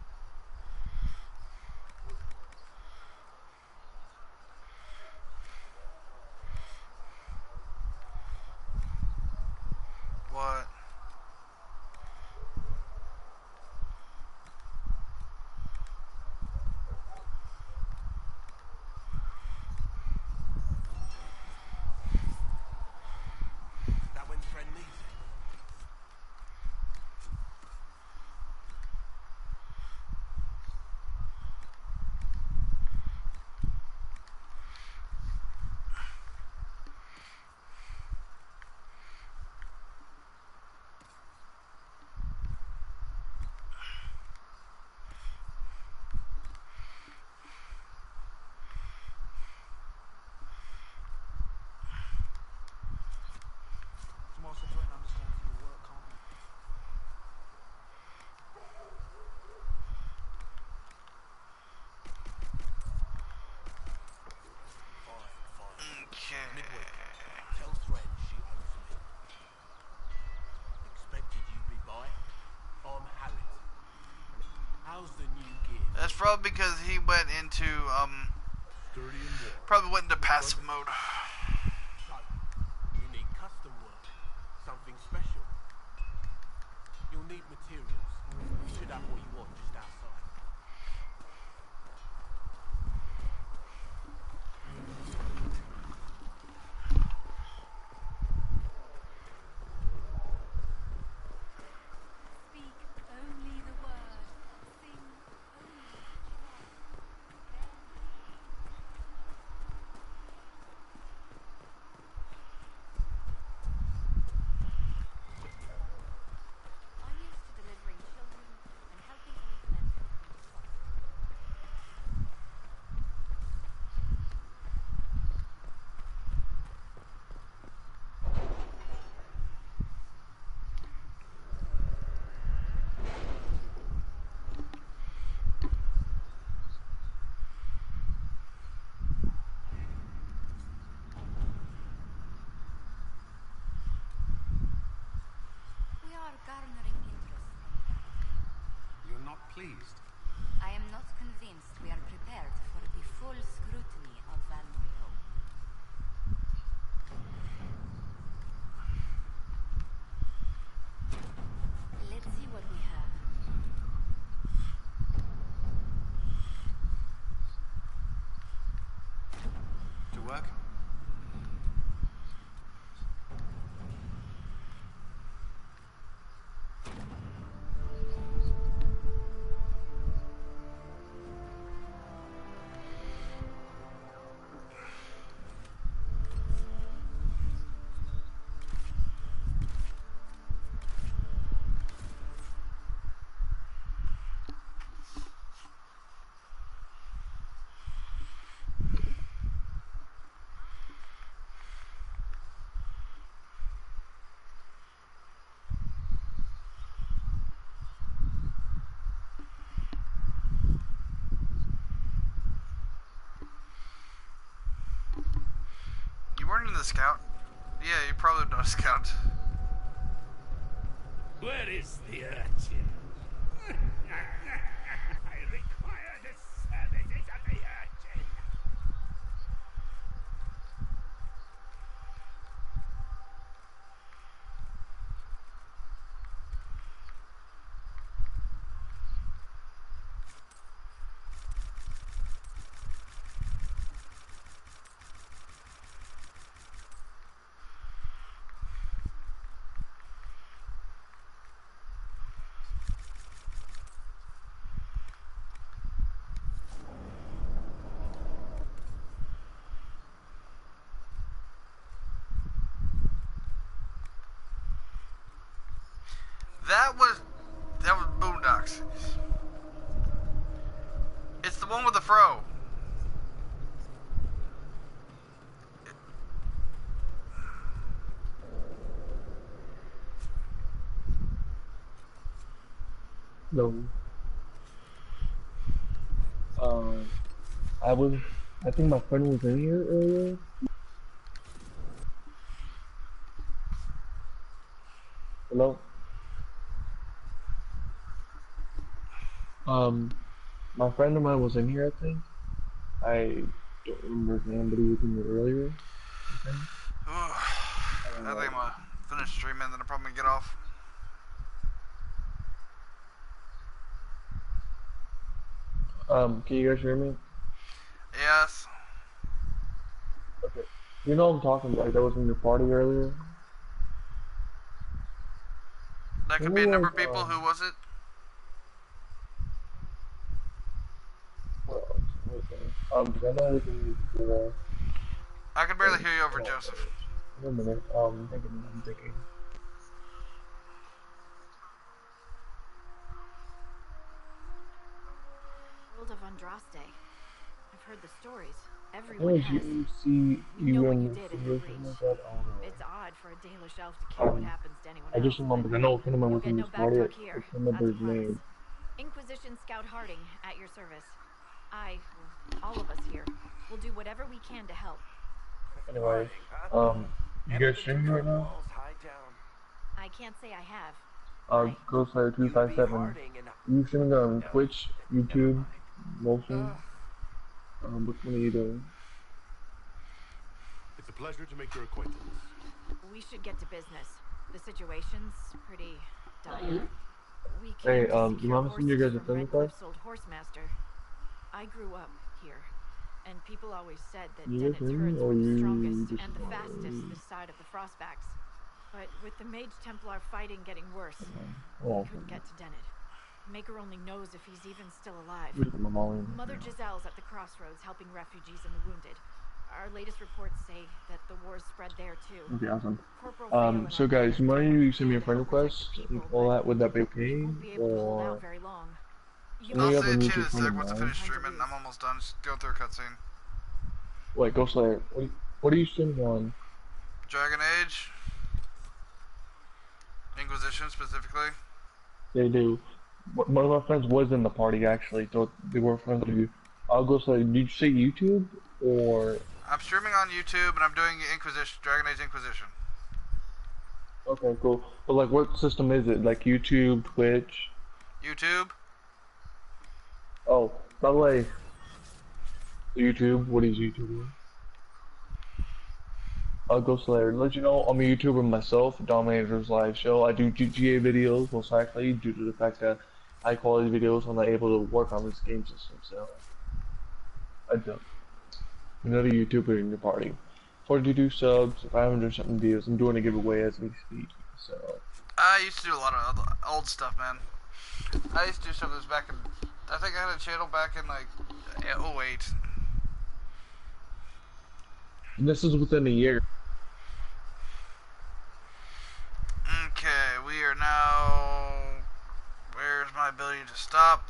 What? That when friend needs it. Tomorrow's a joint understanding for your work, can't we? Fine. Midweek. Tell Thread she owes me. Expected you'd be by. I'm Harrington. How's the new gear? That's probably because he went into Sturdy and warm. probably went into passive mode. So, you need custom work. Something special. You'll need materials. not pleased. I am not convinced we are prepared for the full scrutiny of Valrio. Let's see what we have. To work? You weren't in the scout? Yeah, you probably not a scout. Where is the urchin? I require the services of the urchin. That was Boondocks. It's the one with the fro. No. I think my friend was in here earlier. Hello? My friend of mine was in here, I think. I don't remember his name, but he was in here earlier. I think I'm gonna finish streaming, then I'm probably gonna get off. Can you guys hear me? Yes. Okay. You know what I'm talking about, that was in your party earlier? That could be a number of people. Who was it? I know we can before. I can barely hear you over Joseph. Wait a minute, I'm thinking. World of Andraste. I've heard the stories. Everyone has. You know what you in did in the breach. It's odd for a Dalish elf to care what happens to anyone I else. just remember, I know a friend of mine was in this party. I Here. can't remember his name. Inquisition Scout Harding, at your service. All of us here, will do whatever we can to help. Anyway, you guys streaming right now? I can't say I have. GhostSlayer257's. You streaming on Twitch, YouTube, Motion? Which one are you doing? It's a pleasure to make your acquaintance. We should get to business. The situation's pretty dire. We Hey, came to you mind me seeing you guys a from friend request? Redcliffe's old Horsemaster. I grew up here, and people always said that You Dennett's guys hear herds me, were or the you strongest just and the fastest this side of the Frostbacks. But with the Mage Templar fighting getting worse, we couldn't get to Dennett. Maker only knows if he's even still alive. Mother Giselle's at the crossroads helping refugees and the wounded. Our latest reports say that the war's spread there too. Okay, awesome. So guys, you mind you send me a friend request and all that? Would that be okay? Or I'll say it to you in a sec once I finish streaming. I'm almost done. Just go through a cutscene. Wait, GhostSlayer, what are you streaming on? Dragon Age. Inquisition specifically. They do. One of my friends was in the party actually, so they were friends with you. I'll go say, did you say YouTube or? I'm streaming on YouTube and I'm doing Inquisition, Dragon Age Inquisition. Okay, cool. But like, what system is it? Like YouTube, Twitch? YouTube. Oh, by the way, YouTube, what is YouTube? GhostSlayer. To let you know, I'm a YouTuber myself, Dominator's live show. I do GTA videos, most likely, due to the fact that high quality videos, I'm not able to work on this game system, so I do. Another YouTuber in your party. 42 subs, 500 something views. I'm doing a giveaway as we speak, so. I used to do a lot of old stuff, man. I used to do some of this back in, I think I had a channel back in like '08. And this is within a year. Okay, we are now, where's my ability to stop?